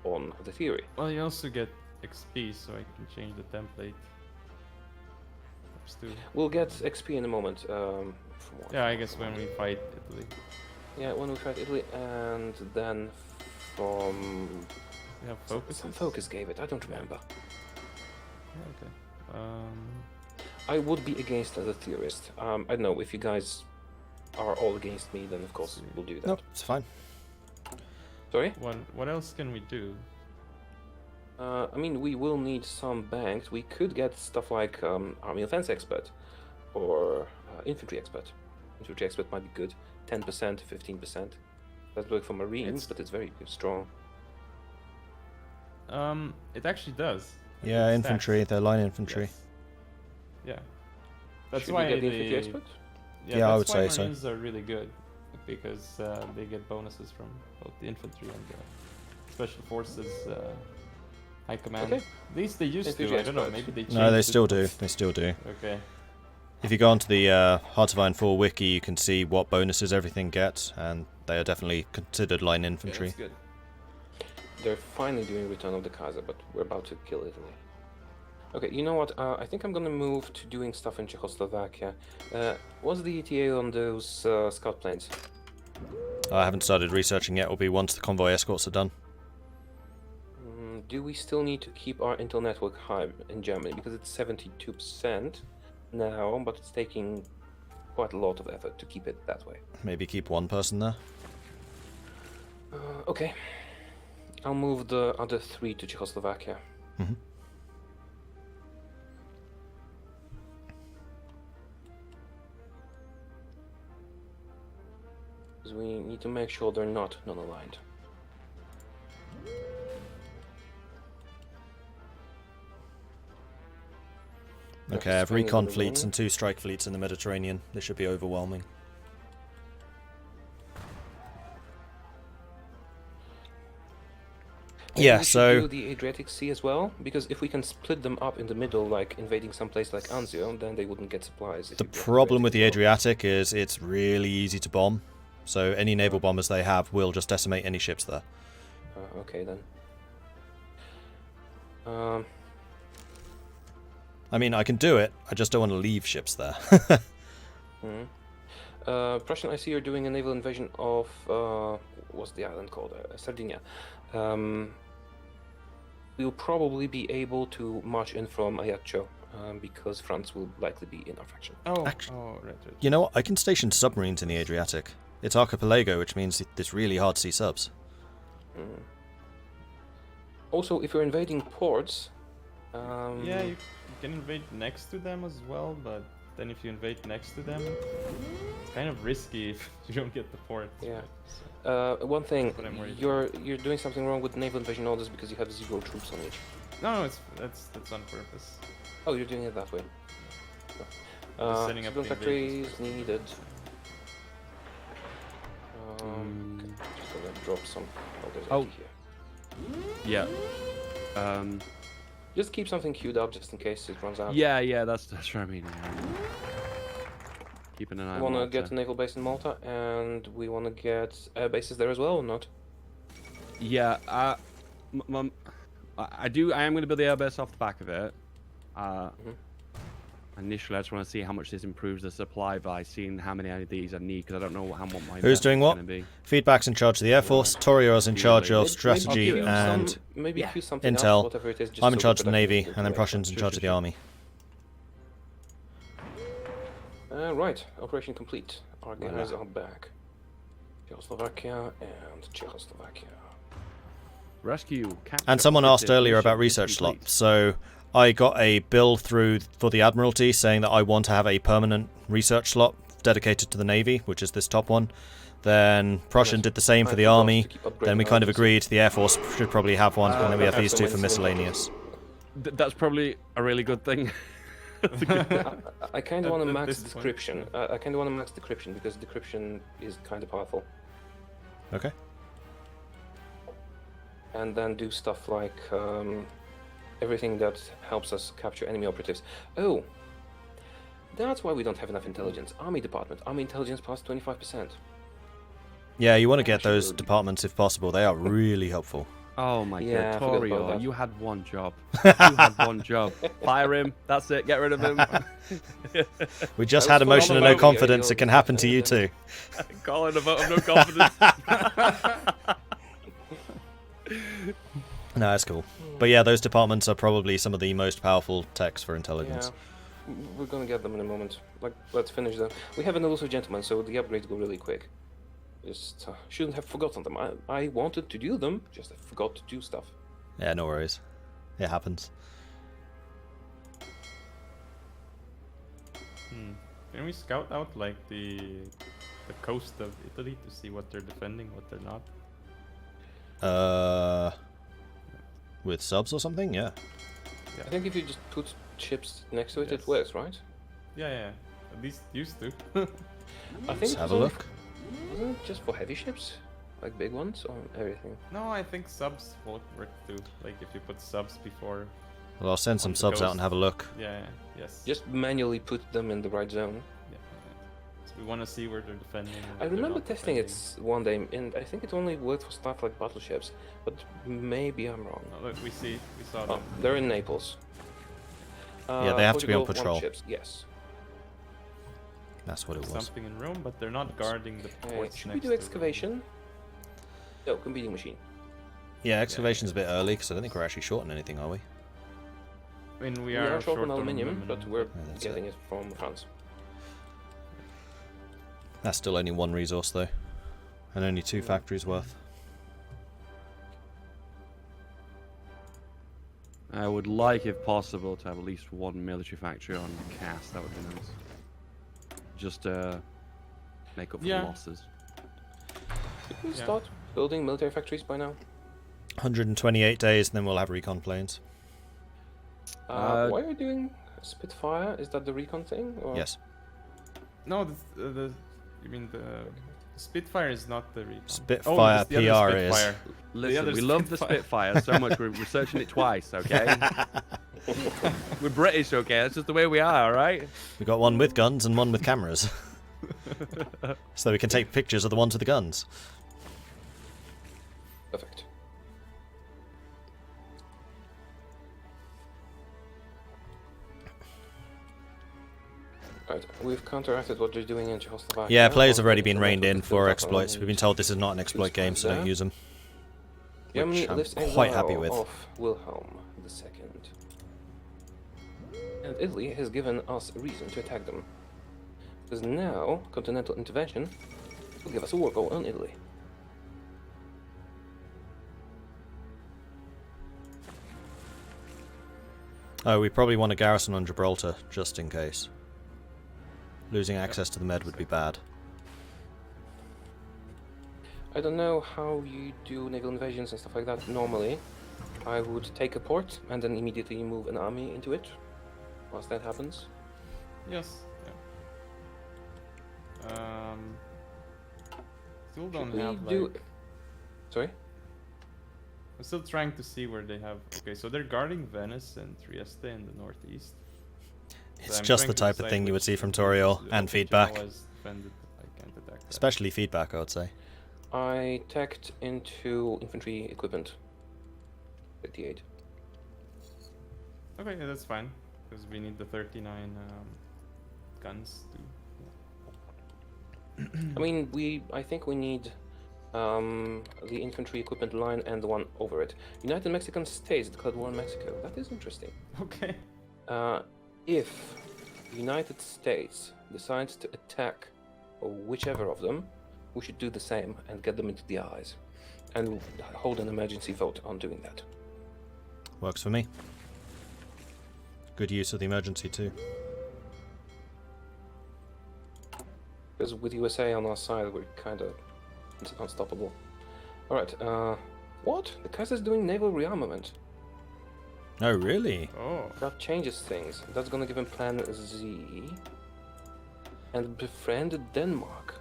on the theory. Well, you also get XP, so I can change the template. Perhaps too. We'll get XP in a moment. From what? Yeah, I guess when we fight Italy. Yeah, when we fight Italy, and then from We have focus. some focus gave it. I don't remember. Yeah, okay. I would be against the theorist. I don't know if you guys are all against me, then of course See. we'll do that. Nope, it's fine. Sorry? what else can we do? I mean, we will need some banks. We could get stuff like army offense expert or infantry expert. Infantry expert might be good. 10%, 15%. That's work for marines, It's- but it's very strong. It actually does. Yeah, It infantry, stacks. they're line infantry. Yes. Yeah. That's Should why we get the the infantry expert? Yeah, I that's would why say so. Marines are really good because they get bonuses from both the infantry and the special forces high command. Okay. At least they used Infantry to. I don't know. expert. Maybe they changed No, they it. still do. They still do. Okay. If you go onto the Heart of Iron 4 wiki, you can see what bonuses everything gets, and they are definitely considered line Yeah, infantry. that's good. They're finally doing Return of the Kaiser, but we're about to kill Italy. Okay, you know what? I think I'm gonna move to doing stuff in Czechoslovakia. What's the ETA on those scout planes? I haven't started researching yet. Will be once the convoy escorts are done. do we still need to keep our intel network high in Germany? Because it's 72% now, but it's taking quite a lot of effort to keep it that way. Maybe keep one person there. Okay. I'll move the other 3 to Czechoslovakia. Mm-hmm. Because we need to make sure they're not non-aligned. Okay, I have recon fleets and 2 strike fleets in the Mediterranean. This should be overwhelming. Yeah, we so should do the Adriatic Sea as well, because if we can split them up in the middle, like invading some place like Anzio, then they wouldn't get supplies. If the you block problem with the Adriatic Adriatic is it's really easy to bomb. So any naval bombers they have will just decimate any ships there. as well. Okay then. I mean, I can do it. I just don't want to leave ships there. Prussian, I see you're doing a naval invasion of what's the island called? Sardinia. We'll probably be able to march in from Ajaccio, because France will likely be in our faction. Oh, Actu- right. You know what? I can station submarines in the Adriatic. It's archipelago, which means it's really hard to see subs. Also, if you're invading ports, Yeah, you can invade next to them as well, but then if you invade next to them, it's kind of risky if you don't get the port. Yeah. Right? So, one thing, what I'm worried you're doing something wrong with naval invasion orders because you have 0 troops on each. no, that's on purpose. Oh, you're doing it that way. setting up Civilian the factories invasions needed. Okay, just gonna drop some orders Oh. over here. Yeah. Just keep something queued up just in case it runs out. Yeah, that's what I mean. Keeping an eye We on want to Malta. get a naval base in Malta, and we want to get air bases there as well, or not? Yeah, I am going to build the airbase off the back of it. Initially, I just want to see how much this improves the supply by seeing how many of these I need, because I don't know how much my Who's doing what? Be. Feedback's in charge of the Air Force, Torio's in charge of Maybe strategy queue and some, maybe Yeah. queue something intel. else, whatever it is, just I'm in so charge of the production Navy, will and then do Prussian's in Sure, charge sure, of the sure. Army. Right, operation complete. Our gunners are back. Czechoslovakia and Czechoslovakia. Rescue. Capture And someone asked objective, earlier about mission research complete. slots, so I got a bill through for the Admiralty saying that I want to have a permanent research slot dedicated to the Navy, which is this top one. Then Prussian Yes. did the same I for the forgot Army. to keep upgrading Then we our kind of agency. agreed the Air Force should probably have one, and then we have have these some two for civilian miscellaneous. That's probably a really good thing. I kind of want to At max this point, description. I kind of want to max decryption because decryption is kind of powerful. Okay. And then do stuff like everything that helps us capture enemy operatives. Oh, that's why we don't have enough intelligence. Army department, army intelligence past 25%. Yeah, you want to get Actually, those departments if possible. They are really helpful. Oh my Yeah, I god, forgot about Torio, that. you had one job. You had one job. Fire him. That's it. Get rid of him. We just I had was a motion of full no on about confidence. the It can happen to you too. Call it a vote of no confidence. No, that's cool. But yeah, those departments are probably some of the most powerful techs for intelligence. Yeah, we're gonna get them in a moment. Like, let's finish them. We have an elusive gentleman, so the upgrades go really quick. Just shouldn't have forgotten them. I wanted to do them, just I forgot to do stuff. Yeah, no worries. It happens. Can we scout out like the coast of Italy to see what they're defending, what they're not? With subs or something? Yeah. I think if you just put ships next to it, Yes. it works, right? Yeah. At least used to. I Let's think have a look. Wasn't it just for heavy ships, like big ones, or everything? No, I think subs will work too. Like if you put subs before. Well, I'll send some On the subs out coast. and have a look. Yeah. Yes. Just manually put them in the right zone. Yeah. So we want to see where they're defending. and I what they're remember not testing defending. it one day, and I think it only worked for stuff like battleships, but maybe I'm wrong. Oh, look, we saw Oh, them. they're in Naples. Yeah, they have to be on Portugal, patrol. one ships, yes. That's what it was. Something in Rome, but they're not guarding the Okay, ports should we next do to excavation? No, competing machine. Yeah, excavation's a bit early because I don't think we're actually short on anything, are we? I mean, We are short on on aluminium, but we're that's getting it from France. That's still only one resource though, and only 2 factories worth. I would like, if possible, to have at least 1 military factory on cast. That would be nice. Just make up for the Yeah. losses. Should we start building military factories by now? 128 days, and then we'll have recon planes. Why are you doing Spitfire? Is that the recon thing? Or? Yes. No, you mean the Spitfire is not the recon. Spitfire it's the other PR is. Spitfire. Listen, other we love the Spitfire so much we're researching it twice, okay? We're British, okay? That's just the way we are, alright? We got one with guns and one with cameras, so we can take pictures of the ones with the guns. Perfect. Right, we've counteracted what they're doing in Czechoslovakia. Yeah, players have We're already going been to reined in build for up exploits. We've been told this is not an exploit game, so don't use them. Germany which I'm lifts quite happy exile with. of Wilhelm II. And Italy has given us a reason to attack them. Because now, continental intervention will give us a war goal on Italy. Oh, we probably want a garrison on Gibraltar, just in case. Losing access to the Med would be bad. I don't know how you do naval invasions and stuff like that normally. I would take a port and then immediately move an army into it once that happens. Yes. Yeah. Still don't Should we have do... like. Sorry? I'm still trying to see where they have. Okay, so they're guarding Venice and Trieste in the northeast. It's I'm just trying the to type of decide thing you would which see from infantry Toriel and which feedback. allies defended, I can't attack that. Especially feedback, I would say. I tacked into infantry equipment. 58. Okay, yeah, that's fine. Because we need the 39 guns to. I mean, I think we need the infantry equipment line and the one over it. United Mexican States declared war on Mexico. That is interesting. Okay. If the United States decides to attack whichever of them, we should do the same and get them into the Allies. And hold an emergency vote on doing that. Works for me. Good use of the emergency too. Because with USA on our side, we're kind of unstoppable. Alright, what? The Kaiser's doing naval rearmament. Oh, really? Oh. That changes things. That's gonna give him Plan Z. And befriend Denmark.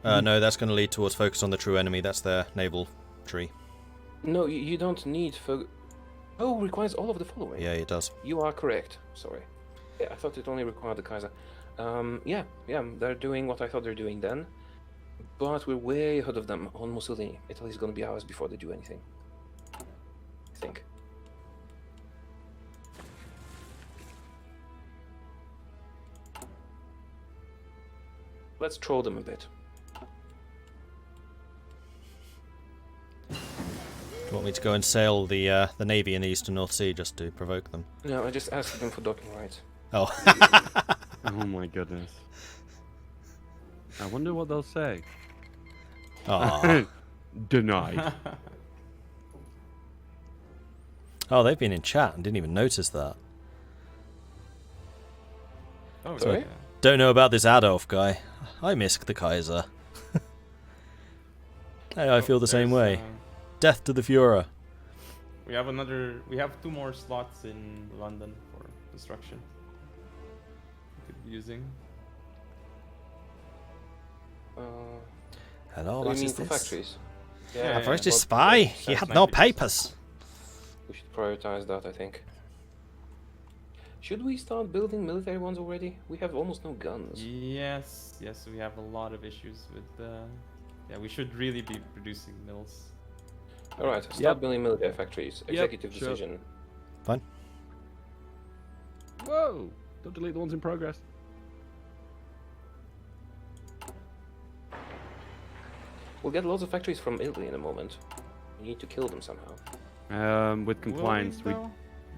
No, that's going to lead towards focus on the true enemy. That's their naval tree. No, you don't need for... Oh, requires all of the following. Yeah, it does. You are correct. Sorry. Yeah, I thought it only required the Kaiser. Yeah, they're doing what I thought they're doing then. But we're way ahead of them on Mussolini. Italy's gonna be ours before they do anything. I think. Let's troll them a bit. Do you want me to go and sail the navy in the Eastern North Sea just to provoke them? No, I just asked them for docking rights. Oh. Oh my goodness. I wonder what they'll say. Aw. Denied. Oh, they've been in chat and didn't even notice that. Oh, Sorry? yeah. Don't know about this Adolf guy. I miss the Kaiser. Hey, I feel the same There's, way. Death to the Führer. We have 2 more slots in London for construction. We could be using. Hello, What what do you mean is for this? factories? Yeah, A British well, spy? He that's had no 90%. papers. We should prioritize that, I think. Should we start building military ones already? We have almost no guns. Yes, we have a lot of issues with. Yeah, we should really be producing mills. Alright, start Yep. building military factories. Executive sure. decision. Fine. Whoa! Don't delete the ones in progress. We'll get lots of factories from Italy in a moment. We need to kill them somehow. With compliance, Will we, though?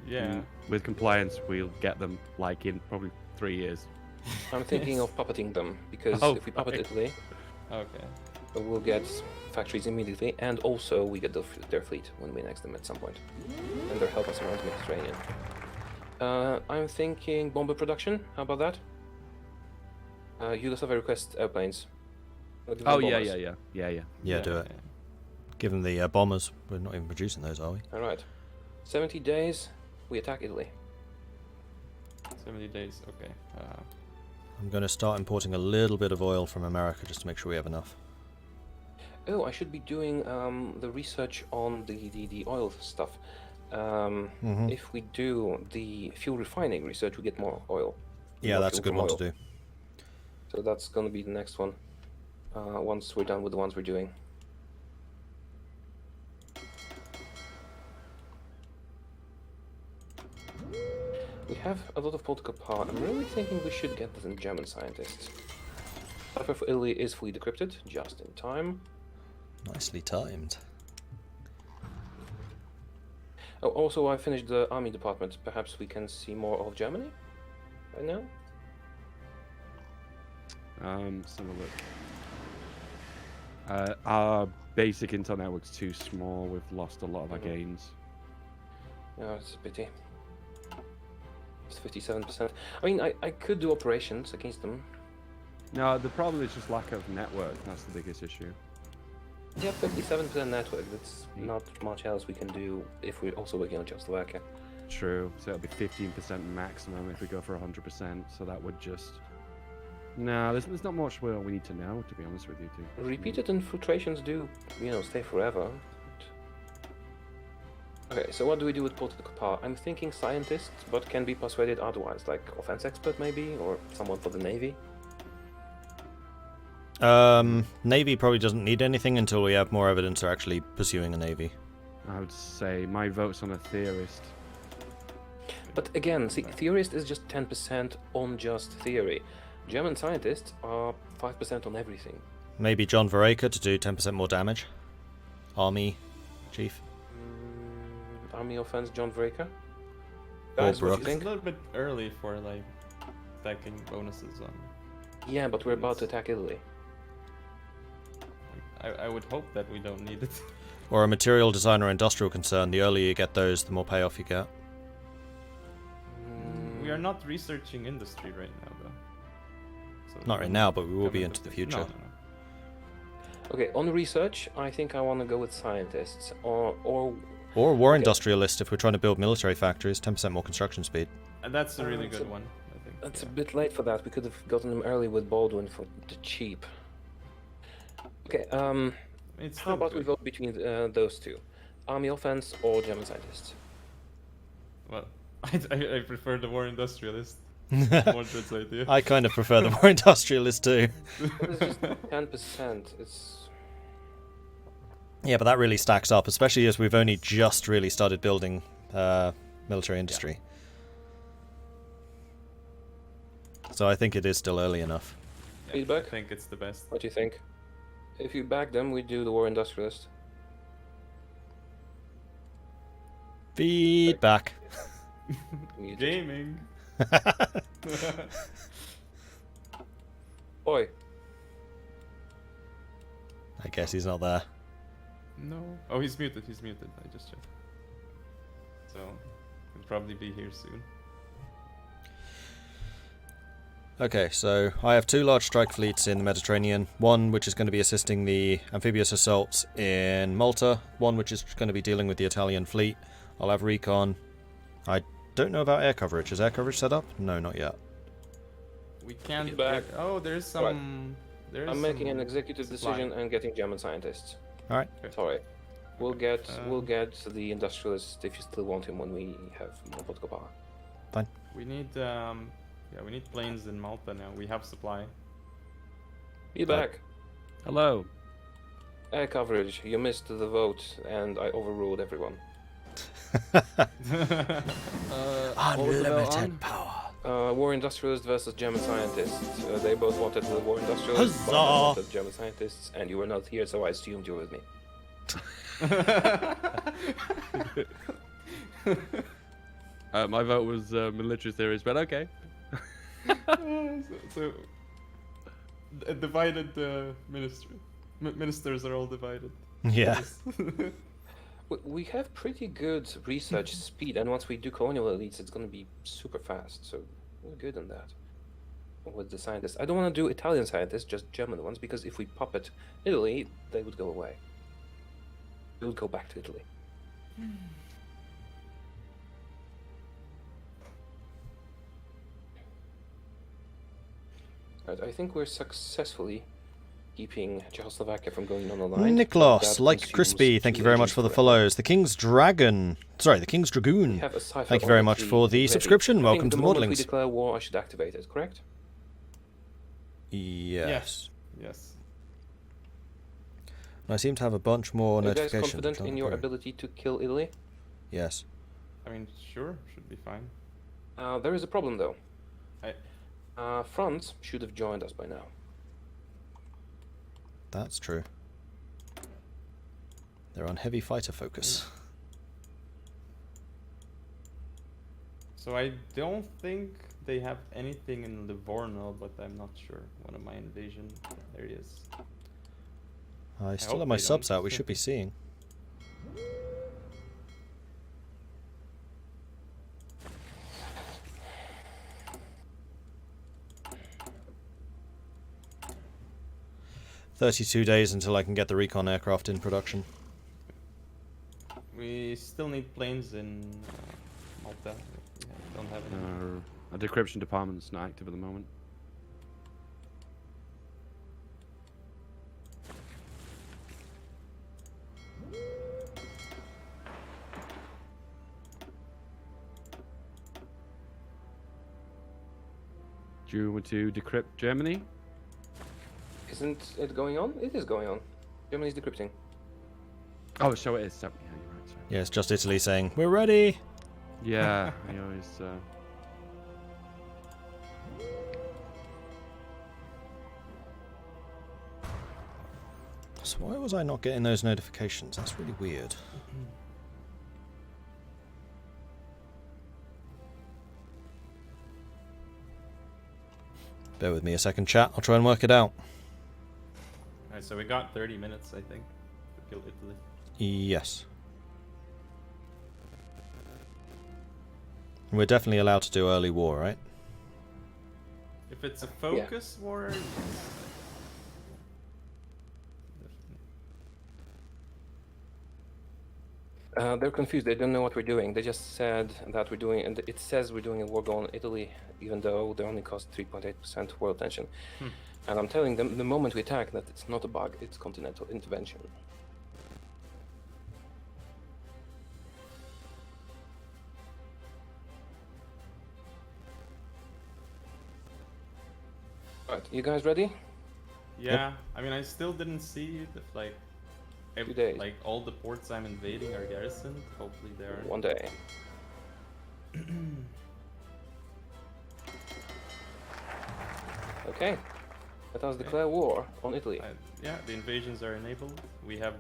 Yeah. with compliance, we'll get them like in probably 3 years. I'm thinking of puppeting them, because Oh, if we puppet fine. Italy, Okay. we'll get factories immediately, and also we get their fleet when we annex them at some point. And they'll help us around the Mediterranean. I'm thinking bomber production, how about that? Yugoslavia requests airplanes. I'll give them Oh yeah, bombers. Yeah, do it. Give them the bombers. We're not even producing those, are we? Alright. 70 days, we attack Italy. 70 days, okay. I'm going to start importing a little bit of oil from America just to make sure we have enough. Oh, I should be doing the research on the oil stuff. If we do the fuel refining research, we get more oil. Yeah, More that's a fuel good from one to oil. do. So that's going to be the next one. Once we're done with the ones we're doing. We have a lot of political power. I'm really thinking we should get some German scientists. Software for Italy is fully decrypted, just in time. Nicely timed. Oh, also I finished the army department. Perhaps we can see more of Germany right now? Let's have a look. Our basic intel network's too small. We've lost a lot of our gains. No, it's a pity. It's 57%. I mean, I could do operations against them. No, the problem is just lack of network. That's the biggest issue. Yeah, 57% network. That's Mm. not much else we can do if we're also working on Czechoslovakia. True. So it'll be 15% maximum if we go for 100%. So that would just. No, there's not much we need to know, to be honest with you. Repeated infiltrations do, stay forever. Okay, so what do we do with political power? I'm thinking scientists, but can be persuaded otherwise, like offense expert maybe, or someone for the Navy. Navy probably doesn't need anything until we have more evidence they're actually pursuing a navy. I would say my vote's on a theorist. But again, see, theorist is just 10% on just theory. German scientists are 5% on everything. Maybe John Vareca to do 10% more damage. Army chief. Army offense, John Vareca. Or Guys, what do Brooke. you It's a think? little bit early for like stacking bonuses on. Yeah, but we're about to attack Italy. I would hope that we don't need it. Or a material design or industrial concern. The earlier you get those, the more payoff you get. We are not researching industry right now, though. So Not right now, but we will be government into the of- future. No. Okay, on research, I think I want to go with scientists, or Or a war Okay. industrialist if we're trying to build military factories. 10% more construction speed. And that's a really it's good a- one, I think. That's yeah. a bit late for that. We could have gotten them early with Baldwin for the cheap. Okay, It's how still about we good. vote between those two? Army offense or German scientists? Well, I prefer the war industrialist. Mordred's idea. I kind of prefer the more industrialist too. It's just 10%. It's... Yeah, but that really stacks up, especially as we've only just really started building military industry. So I think it is still early enough. Yeah, Feedback? I think it's the best. What do you think? If you back them, we do the war industrialist. Feedback. Muted. Gaming. Oi. I guess he's not there. No. Oh, he's muted. He's muted. I just checked. So, he'll probably be here soon. Okay, so I have 2 large strike fleets in the Mediterranean. One which is going to be assisting the amphibious assaults in Malta. One which is going to be dealing with the Italian fleet. I'll have recon. I don't know about air coverage. Is air coverage set up? No, not yet. We can't. Feedback. Oh, there's some. There's I'm making some an executive supply. decision and getting German scientists. Alright. Sorry. We'll get Um, the industrialist if you still want him when we have more political power. We need we need planes in Malta now. We have supply. Be back. Hello. Air coverage. You missed the vote and I overruled everyone. Unlimited power. War industrialist versus German scientists. They both wanted the war industrialists, but I Huzzah! wanted German scientists, and you were not here, so I assumed you were with me. correct. My vote was military theories, but okay. so a divided ministry. Ministers are all divided. Yeah. We have pretty good research speed, and once we do colonial elites, it's going to be super fast. So we're good on that. With the scientists, I don't want to do Italian scientists, just German ones, because if we puppet Italy, they would go away. They would go back to Italy. Right, I think we're successfully keeping Czechoslovakia from going on the line. Niklos, That like consumes Crispy, thank 2 you very much agents for the per follows. The King's Dragon, sorry, the King's We Dragoon. have a cipher Thank you very on much the for the ready. subscription. I Welcome think to the the moment we Modelings. declare war, I should activate it, correct? Yes. Yes. I seem to have a bunch more Are you guys notifications. confident in your ability to kill Italy? Yes. I mean, sure, should be fine. There is a problem though. I- France should have joined us by now. That's true. They're on heavy fighter focus. So I don't think they have anything in Livorno, but I'm not sure. One of my invasion. There he is. I still hope have my they subs don't. out. We should be seeing. "32 days until I can get the recon aircraft in production." We still need planes in Malta. We don't have any. Our decryption department's not active at the moment. Do you want to decrypt Germany? Isn't it going on? It is going on. Germany's decrypting. Oh, so it is. So, yeah, you're right. Sorry. Yeah, it's just Italy saying, "We're ready." Yeah, I always. So why was I not getting those notifications? That's really weird. Bear with me a second, chat. I'll try and work it out. Alright, so we got 30 minutes, I think, to kill Italy. Yes. We're definitely allowed to do early war, right? If it's a focus war, yes. They're confused. They don't know what we're doing. They just said that we're doing, and it says we're doing a war goal on Italy, even though they only cost 3.8% world tension. And I'm telling them the moment we attack that it's not a bug, it's continental intervention. Right, you guys ready? Yeah, I mean, I still didn't see if like, Few days. like all the ports I'm invading are garrisoned. Hopefully they are. One day. Okay, let us declare war on Italy. Yeah, the invasions are enabled. We have.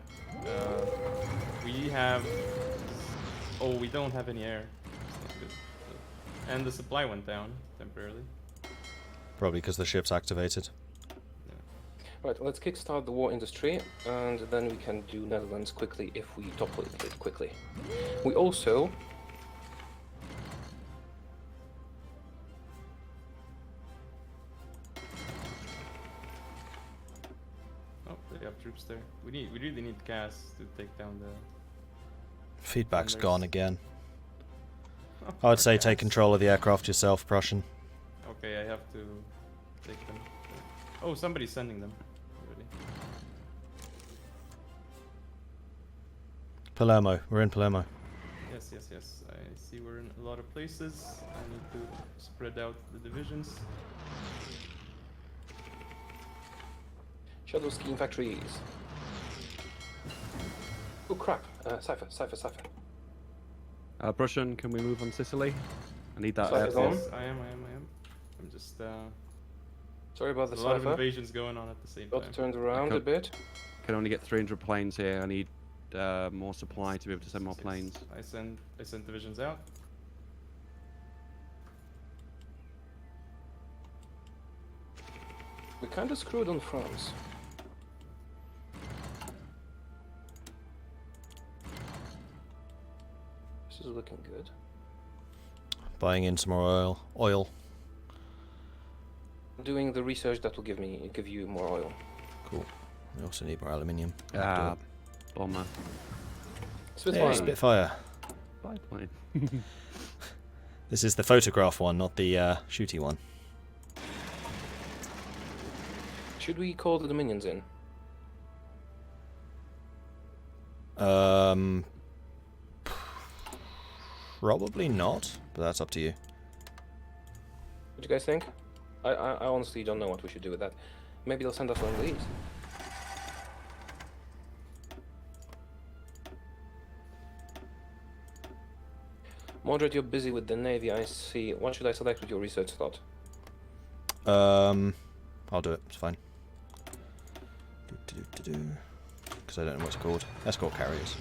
Oh, we don't have any air. That's not good. And the supply went down temporarily. Probably because the ship's activated. Right, let's kickstart the war industry, and then we can do Netherlands quickly if we topple it quickly. We also... Oh, they have troops there. We really need gas to take down the. Feedback's there's- gone again. Oh, I would say gas. take control of the aircraft yourself, Prussian. Okay, I have to take them. Oh, somebody's sending them already. Palermo. We're in Palermo. Yes, yes, yes. I see we're in a lot of places. I need to spread out the divisions. Shadow scheme factories. Oh crap, Cypher. Prussian, can we move on Sicily? I need that Sorry, airport. Zone? Yes, I am. I'm just. Sorry about the There's a lot of Cypher. invasions going on at the same Got time. turned around a can't- bit. Can only get 300 planes here. I need more supply to be able to send more planes. I send divisions out. We kind of screwed on France. This is looking good. Buying in some more oil. Doing the research that will give you more oil. Cool. We also need more aluminium. Ah, bomber. Spitfire. Spitfire. Biplane. This is the photograph one, not the shooty one. Should we call the Dominions in? Probably not, but that's up to you. What do you guys think? I honestly don't know what we should do with that. Maybe they'll send us one of these. Mordred, you're busy with the Navy, I see. What should I select with your research slot? I'll do it, it's fine. Because I don't know what it's called. Escort carriers.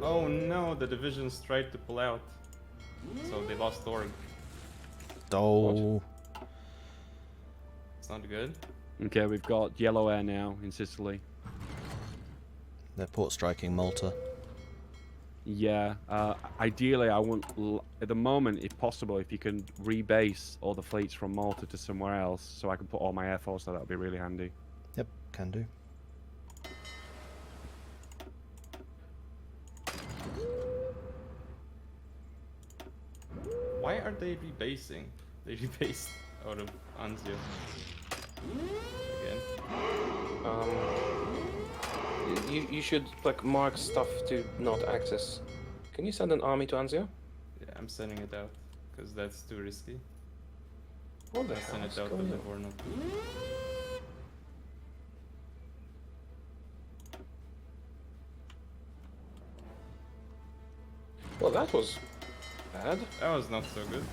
Oh no, the divisions tried to pull out. So they lost org. Oh. It's not good. Okay, we've got yellow air now in Sicily. They're port striking Malta. Yeah, ideally I want, at the moment, if possible, if you can rebase all the fleets from Malta to somewhere else, so I can put all my air force there, that would be really handy. Yep, can do. Why are they rebasing? They rebased out of Anzio. Again. You should like mark stuff to not access. Can you send an army to Anzio? Yeah, I'm sending it out because that's too risky. What the I hell send is it out to going on? Livorno. Well, that was bad. That was not so good.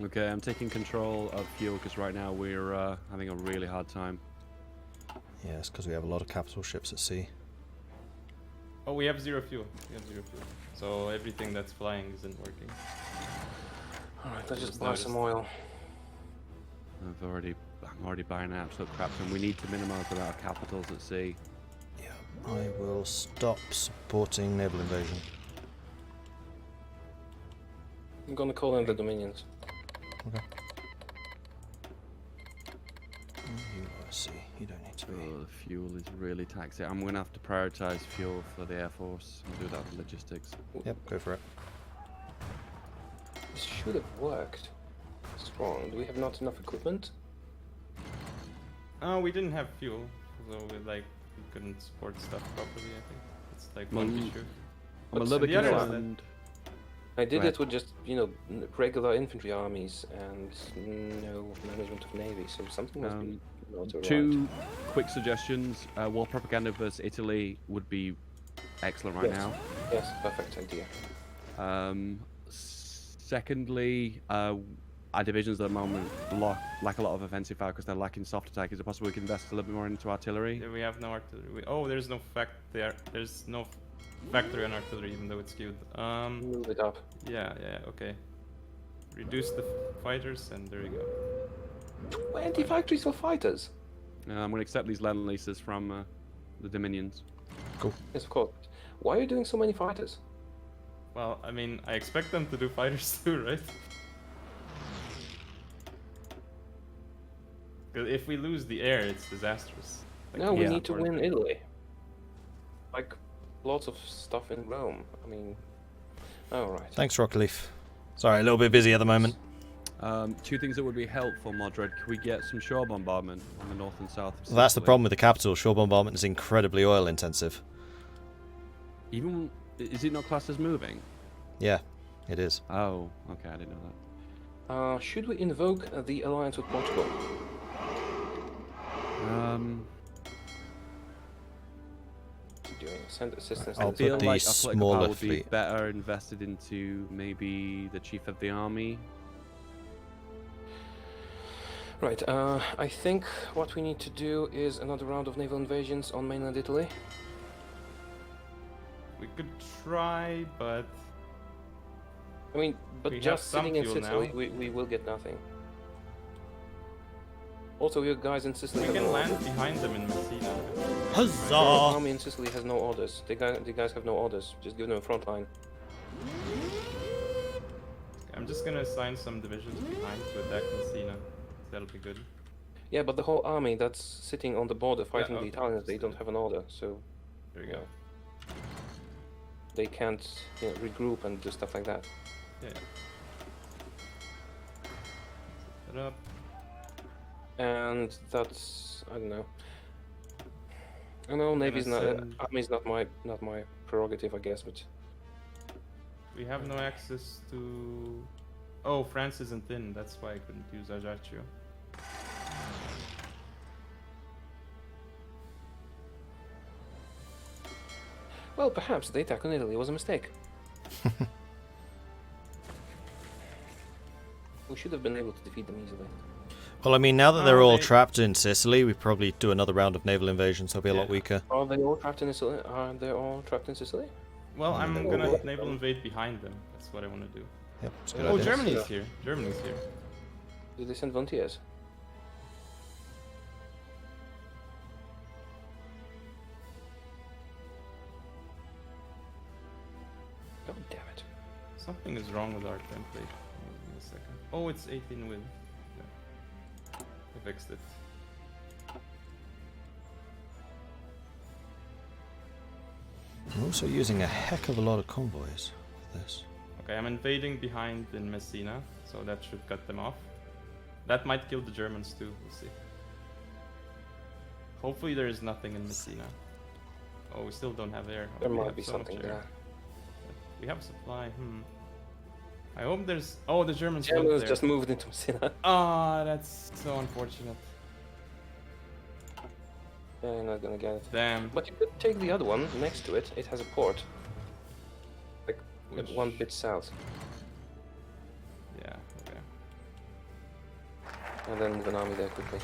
Okay, I'm taking control of fuel because right now we're having a really hard time. Yeah, it's because we have a lot of capital ships at sea. Oh, we have 0 fuel. We have 0 fuel. So everything that's flying isn't working. Alright, let's just Just buy some oil. I'm already buying an absolute crap ton. We need to minimise the amount of capitals at sea. Yeah, I will stop supporting naval invasion. I'm gonna call in the Dominions. Okay. You are at sea. You don't need to be. Oh, the fuel is really taxing. I'm going to have to prioritise fuel for the Air Force. I'll do that with logistics. Yep, go for it. This should have worked. What's wrong? Do we have not enough equipment? Oh, we didn't have fuel, so we couldn't support stuff properly. I think it's like one issue. I'm a But little bit the other is concerned. I did Right. it with just, regular infantry armies and no management of navy, so something must be not alright. Two quick suggestions. War propaganda versus Italy would be excellent right Yes. now. Yes, perfect idea. Secondly, our divisions at the moment lack a lot of offensive power because they're lacking soft attack. Is it possible we can invest a little bit more into artillery? Yeah, we have no artillery. There's no There's no factory on artillery, even though it's skewed. Move it up. Yeah, okay. Reduce the fighters, and there you go. 20 factories for fighters? I'm going to accept these land leases from the Dominions. Yes, of course. Why are you doing so many fighters? Well, I mean, I expect them to do fighters too, right? 'Cause if we lose the air, it's disastrous. No, we yeah. need to win Italy. Like, lots of stuff in Rome. I mean, alright. Thanks, Rockleaf. Sorry, a little bit busy at the moment. Two things that would be helpful, Mordred. Can we get some shore bombardment on the north and south of Well, that's the Sicily? problem with the capital. Shore bombardment is incredibly oil intensive. Even is it not classed as moving? Yeah, it is. Oh, okay, I didn't know that. Should we invoke the alliance with Portugal? Doing send assistance. I'll I to feel put like the a political smaller power would be fleet. better invested into maybe the chief of the army. Right. I think what we need to do is another round of naval invasions on mainland Italy. We could try, but I mean, but We have just some sitting in fuel Sicily, now. we will get nothing. Also, your guys in Sicily we have can no land orders. behind them in Messina. Your Huzzah! army in Sicily has no orders. The guys have no orders. Just give them a front line. I'm just gonna assign some divisions behind to attack Messina. That'll be good. Yeah, but the whole army that's sitting on the border fighting the okay. Italians, they don't have an order, so There you go. they can't regroup and do stuff like that. Yeah. Set up. And that's I don't know. I know navy's not send- army's not my prerogative, I guess, but We have no access to. Oh, France isn't in. That's why I couldn't use Ajaccio. well, perhaps the attack on Italy was a mistake. We should have been able to defeat them easily. Well, I mean, now that they're Oh, all they- trapped in Sicily, we probably do another round of naval invasions. They'll be a lot Yeah. weaker. Are they all trapped in Sicily? Are they all trapped in Sicily? Well, I'm they gonna will. naval invade behind them. That's what I want to do. Yep, it's a good Oh, idea. Germany's here. Germany's here. Did they send volunteers? God damn it. Something is wrong with our template. Give me a second. Oh, it's 18 width. Yeah. I fixed it. We're also using a heck of a lot of convoys with this. Okay, I'm invading behind in Messina, so that should cut them off. That might kill the Germans too, we'll see. Hopefully there is nothing in Messina. Oh, we still don't have air. Oh, There we might have be so much something air. there. We have supply, I hope there's... Oh, the Germans went Germans there. just moved into Messina. Ah, that's so unfortunate. Yeah, you're not gonna get it. Damn. But you could take the other one next to it. It has a port. Like Which- one bit south. Yeah, okay. And then move an army there quickly.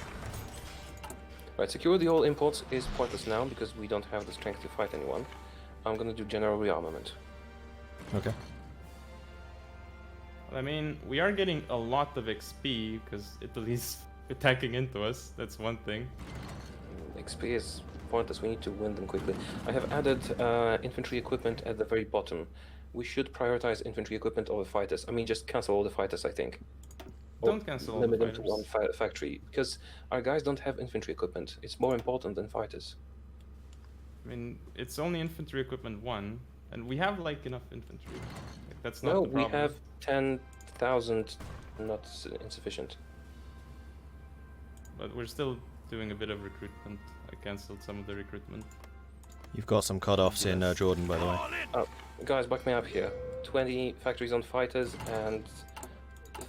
Right, security all imports is pointless now because we don't have the strength to fight anyone. I'm gonna do general rearmament. Okay. I mean, we are getting a lot of XP because Italy's attacking into us. That's one thing. XP is pointless, we need to win them quickly. I have added infantry equipment at the very bottom. We should prioritize infantry equipment over fighters. I mean, just cancel all the fighters, I think. Or Don't cancel all the limit them to one fighters. factory, because our guys don't have infantry equipment. It's more important than fighters. I mean, it's only infantry equipment 1, and we have like enough infantry. Like, that's not No, the we problem. have 10,000, not insufficient. But we're still doing a bit of recruitment. I cancelled some of the recruitment. You've got some cut-offs in Jordan, by the way. Guys, back me up here. 20 factories on fighters and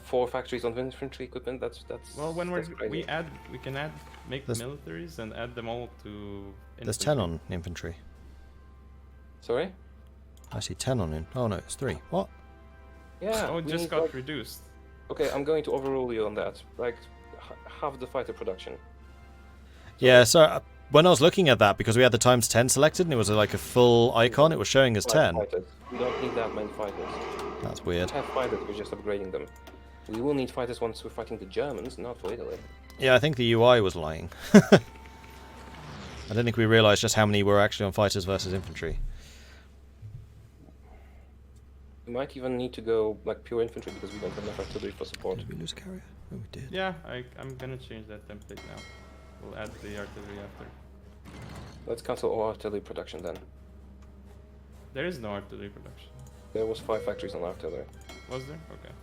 4 factories on infantry equipment. That's Well, when that's crazy. we can make There's- militaries and add them all to. There's 10 infantry. on infantry. Sorry? I see 10 on in. Oh no, it's 3. What? Yeah. Oh, it we just need, got like- reduced. Okay, I'm going to overrule you on that. Like half the fighter production. Yeah, so when I was looking at that, because we had the times 10 selected and it was like a full icon, it was showing as 10. Fighters. We don't need that many fighters. That's We weird. have fighters, we're just upgrading them. We will need fighters once we're fighting the Germans, not for Italy. Yeah, I think the UI was lying. I don't think we realised just how many were actually on fighters versus infantry. We might even need to go like pure infantry because we don't have enough artillery for support. Did we lose a carrier? Oh, we did. Yeah, I'm gonna change that template now. We'll add the artillery after. Let's cancel all artillery production then. There is no artillery production. There was 5 factories on artillery. Was there? Okay.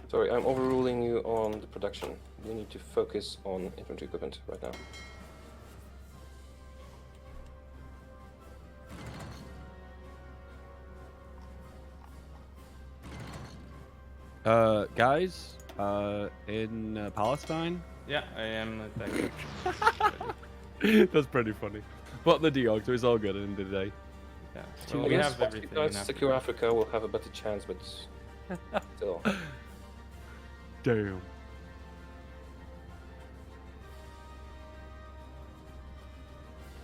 Sorry, I'm overruling you on the production. We need to focus on infantry equipment right now. Guys, in Palestine, Yeah, I am attacking. that's pretty funny. But the Diogs, so it's all good at the end of the day. Yeah. I So we guess have once everything. you guys in secure Africa, we'll have a better chance, but Still. Damn.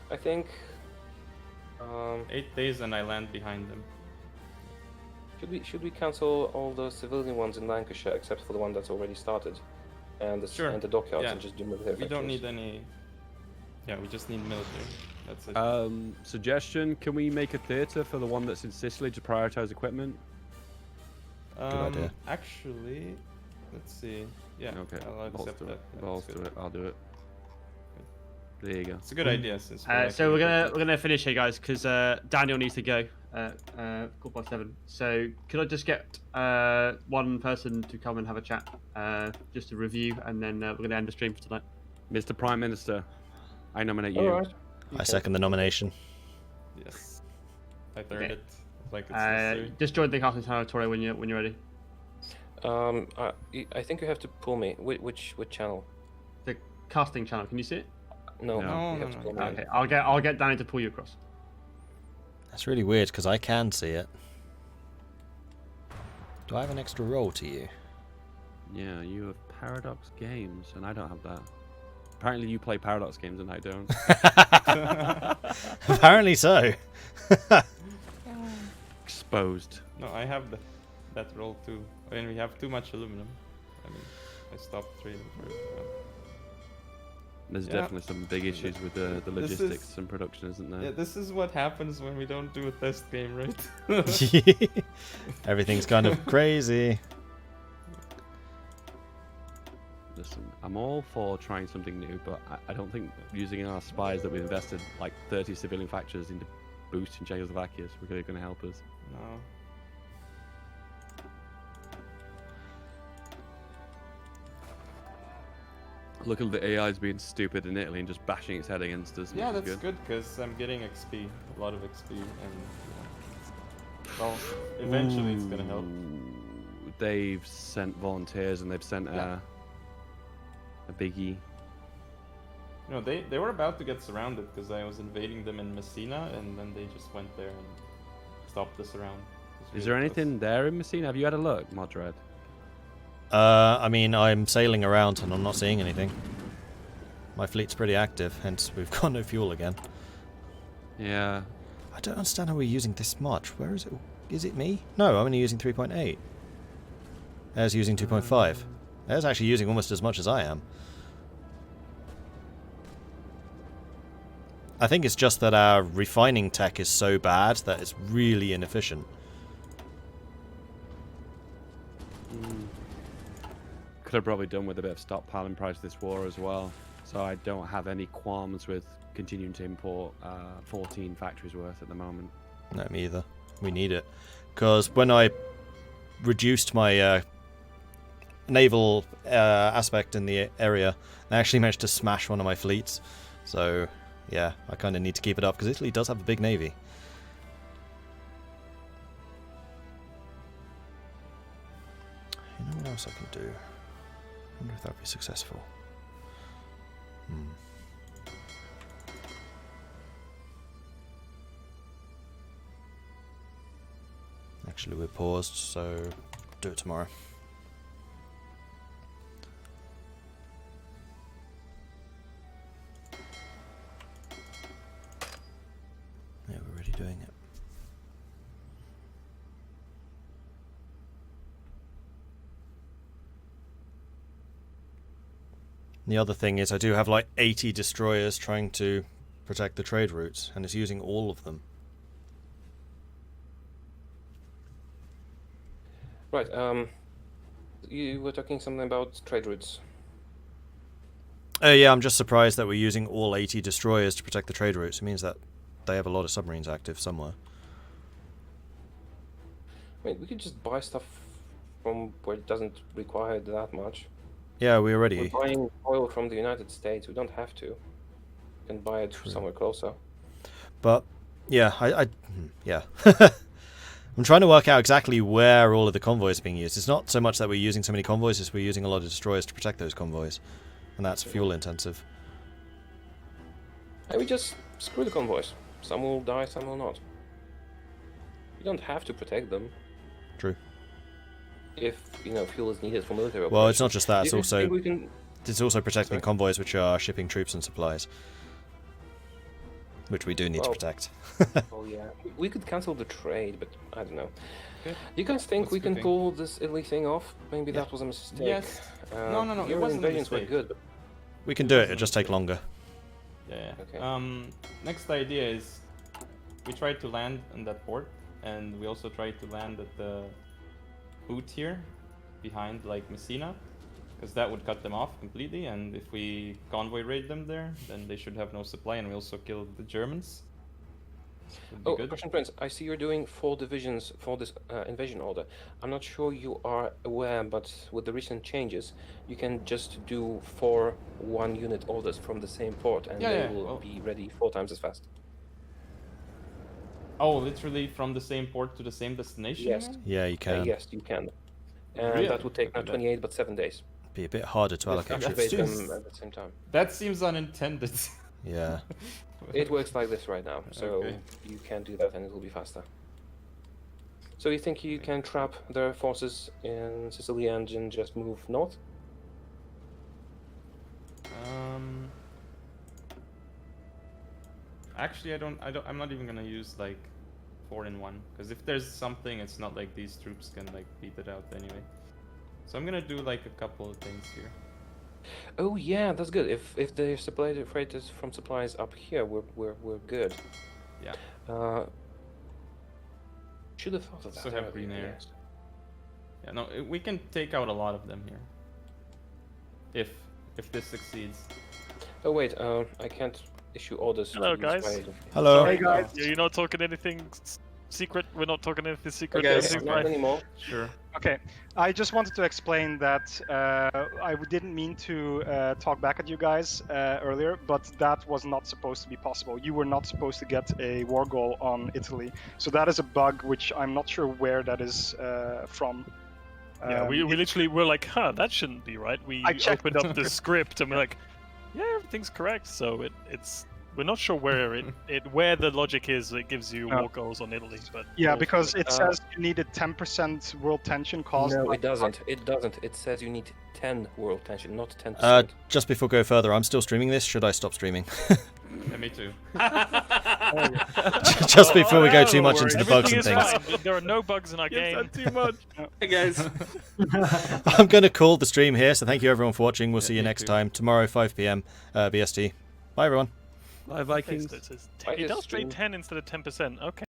I think. 8 days and I land behind them. Should we cancel all the civilian ones in Lancashire except for the one that's already started, and the Sure. and the dockyards, Yeah. and just do military We don't factories? need any. Yeah, we just need military. That's it. Suggestion: can we make a theatre for the one that's in Sicily to prioritize equipment? idea. Actually, let's see. Yeah, Okay. I'll Balls accept to that. it. Yeah, Balls that's to good. it. I'll do it. There you go. It's a good idea since. So we're gonna finish here, guys, because Daniel needs to go. 7:15. So could I just get one person to come and have a chat, just to review, and then we're gonna end the stream for tonight. Mr. Prime Minister, I nominate you. All right. I second the nomination. Yes. I third Okay. it. Like it's necessary. Just join the casting territory when you're ready. I think you have to pull me. Which channel? The casting channel. Can you see it? No, No. you have to No. pull me. Okay, I'll get Danny to pull you across. That's really weird because I can see it. Do I have an extra role to you? Yeah, you have Paradox Games, and I don't have that. Apparently, you play Paradox Games, and I don't. Apparently so. Exposed. No, I have that role too. I mean, we have too much aluminum. I mean, I stopped trading for it. There's Yeah. definitely some big issues with the This is- logistics and production, isn't there? Yeah, this is what happens when we don't do a test game, right? Everything's kind of crazy. Listen, I'm all for trying something new, but I don't think using our spies that we invested like 30 civilian factors into boosting Czechoslovakia is really going to help us. No. Look at the AI's being stupid in Italy and just bashing its head against us. Yeah, which is that's good because I'm getting XP, a lot of XP, and well, eventually it's gonna help. Ooh, they've sent volunteers and they've sent Yeah. a biggie. You know, they were about to get surrounded because I was invading them in Messina, and then they just went there and stopped us around. Is there anything there in Messina? Have you had a look, Mordred? I mean, I'm sailing around and I'm not seeing anything. My fleet's pretty active, hence we've got no fuel again. Yeah. I don't understand how we're using this much. Where is it? Is it me? No, I'm only using 3.8. Air's using 2.5. Air's actually using almost as much as I am. I think it's just that our refining tech is so bad that it's really inefficient. Could have probably done with a bit of stockpiling prior to this war as well. So I don't have any qualms with continuing to import 14 factories worth at the moment. No, me either. We need it. Because when I reduced my naval aspect in the area, I actually managed to smash one of my fleets. So, yeah, I kind of need to keep it up because Italy does have a big navy. You know what else I can do? I wonder if that would be successful. Actually, we're paused, so do it tomorrow. Yeah, we're already doing it. The other thing is I do have like 80 destroyers trying to protect the trade routes, and it's using all of them. Right. You were talking something about trade routes. Yeah, I'm just surprised that we're using all 80 destroyers to protect the trade routes. It means that they have a lot of submarines active somewhere. I mean, we could just buy stuff from where it doesn't require that much. Yeah, we already... We're buying oil from the United States. We don't have to. We can buy it somewhere closer. But, yeah, yeah. I'm trying to work out exactly where all of the convoys are being used. It's not so much that we're using so many convoys, it's we're using a lot of destroyers to protect those convoys. And that's fuel intensive. And we just screw the convoys. Some will die, some will not. You don't have to protect them. True. if fuel is needed for military Well, it's operations. not just that. Do you think we can? It's also protecting Sorry? convoys which are shipping troops and supplies, which we do need to Well, protect. Oh yeah, we could cancel the trade, but I don't know. Okay. Do you guys think What's we the can thing? pull this Italy thing off? Maybe that was a mistake. Yes. No, it Your wasn't a invasions were mistake. good, but We can do it. It'll just take longer. Yeah. Okay. Next idea is we tried to land in that port, and we also tried to land at the boot here, behind like Messina, because that would cut them off completely. And if we convoy raid them there, then they should have no supply, and we also kill the Germans. Would be oh, good. question, Prince. I see you're doing 4 divisions for this invasion order. I'm not sure you are aware, but with the recent changes, you can just do 4 1-unit orders from the same port, and they will be ready 4 times as fast. Oh, literally from the same port to the same destination? Yes. you mean? Yeah, you can. Yes, you can. And Really? that would take not Okay. 28 but 7 days. Be a bit harder to allocate That's troops Activate to. just- them at the same time. That seems unintended. Yeah. It works like this right now, so Okay. you can do that and it will be faster. So you think you can trap their forces in Sicily and then just move north? Actually, I'm not even gonna use like 4 in 1, because if there's something, it's not like these troops can like beat it out anyway. So I'm gonna do like a couple of things here. Oh yeah, that's good. If the supply freight is from supplies up here, we're good. Yeah. Should have thought of that. So have earlier, green air. yes. Yeah, no, we can take out a lot of them here. If this succeeds. Oh wait, I can't issue orders. Hello, to use guys. my- Hello. Hey guys, you're not talking anything secret. We're not talking anything secret. Okay, Everything's not fine. anymore. Sure. Okay, I just wanted to explain that I didn't mean to talk back at you guys earlier, but that was not supposed to be possible. You were not supposed to get a war goal on Italy, so that is a bug which I'm not sure where that is from. Yeah, we literally were like, huh, that shouldn't be right. We I checked opened up the script and we're like, yeah, everything's correct. So it's we're not sure where where the logic is. It gives you Oh. war goals on Italy, but Yeah, because it Uh, says you needed 10% world tension caused. No, by- it doesn't. It doesn't. It says you need 10 world tension, not 10%. Just before we go further, I'm still streaming this. Should I stop streaming? Yeah, me too. Just before we go too much into the bugs everything and is things. fine. There are no bugs in our game. too much. Hey guys. I'm going to call the stream here, so thank you everyone for watching. We'll see you me next too. time, tomorrow, 5 p.m. BST. Bye, everyone. Bye, Vikings. It does Just trade 10 instead of 10%. Okay.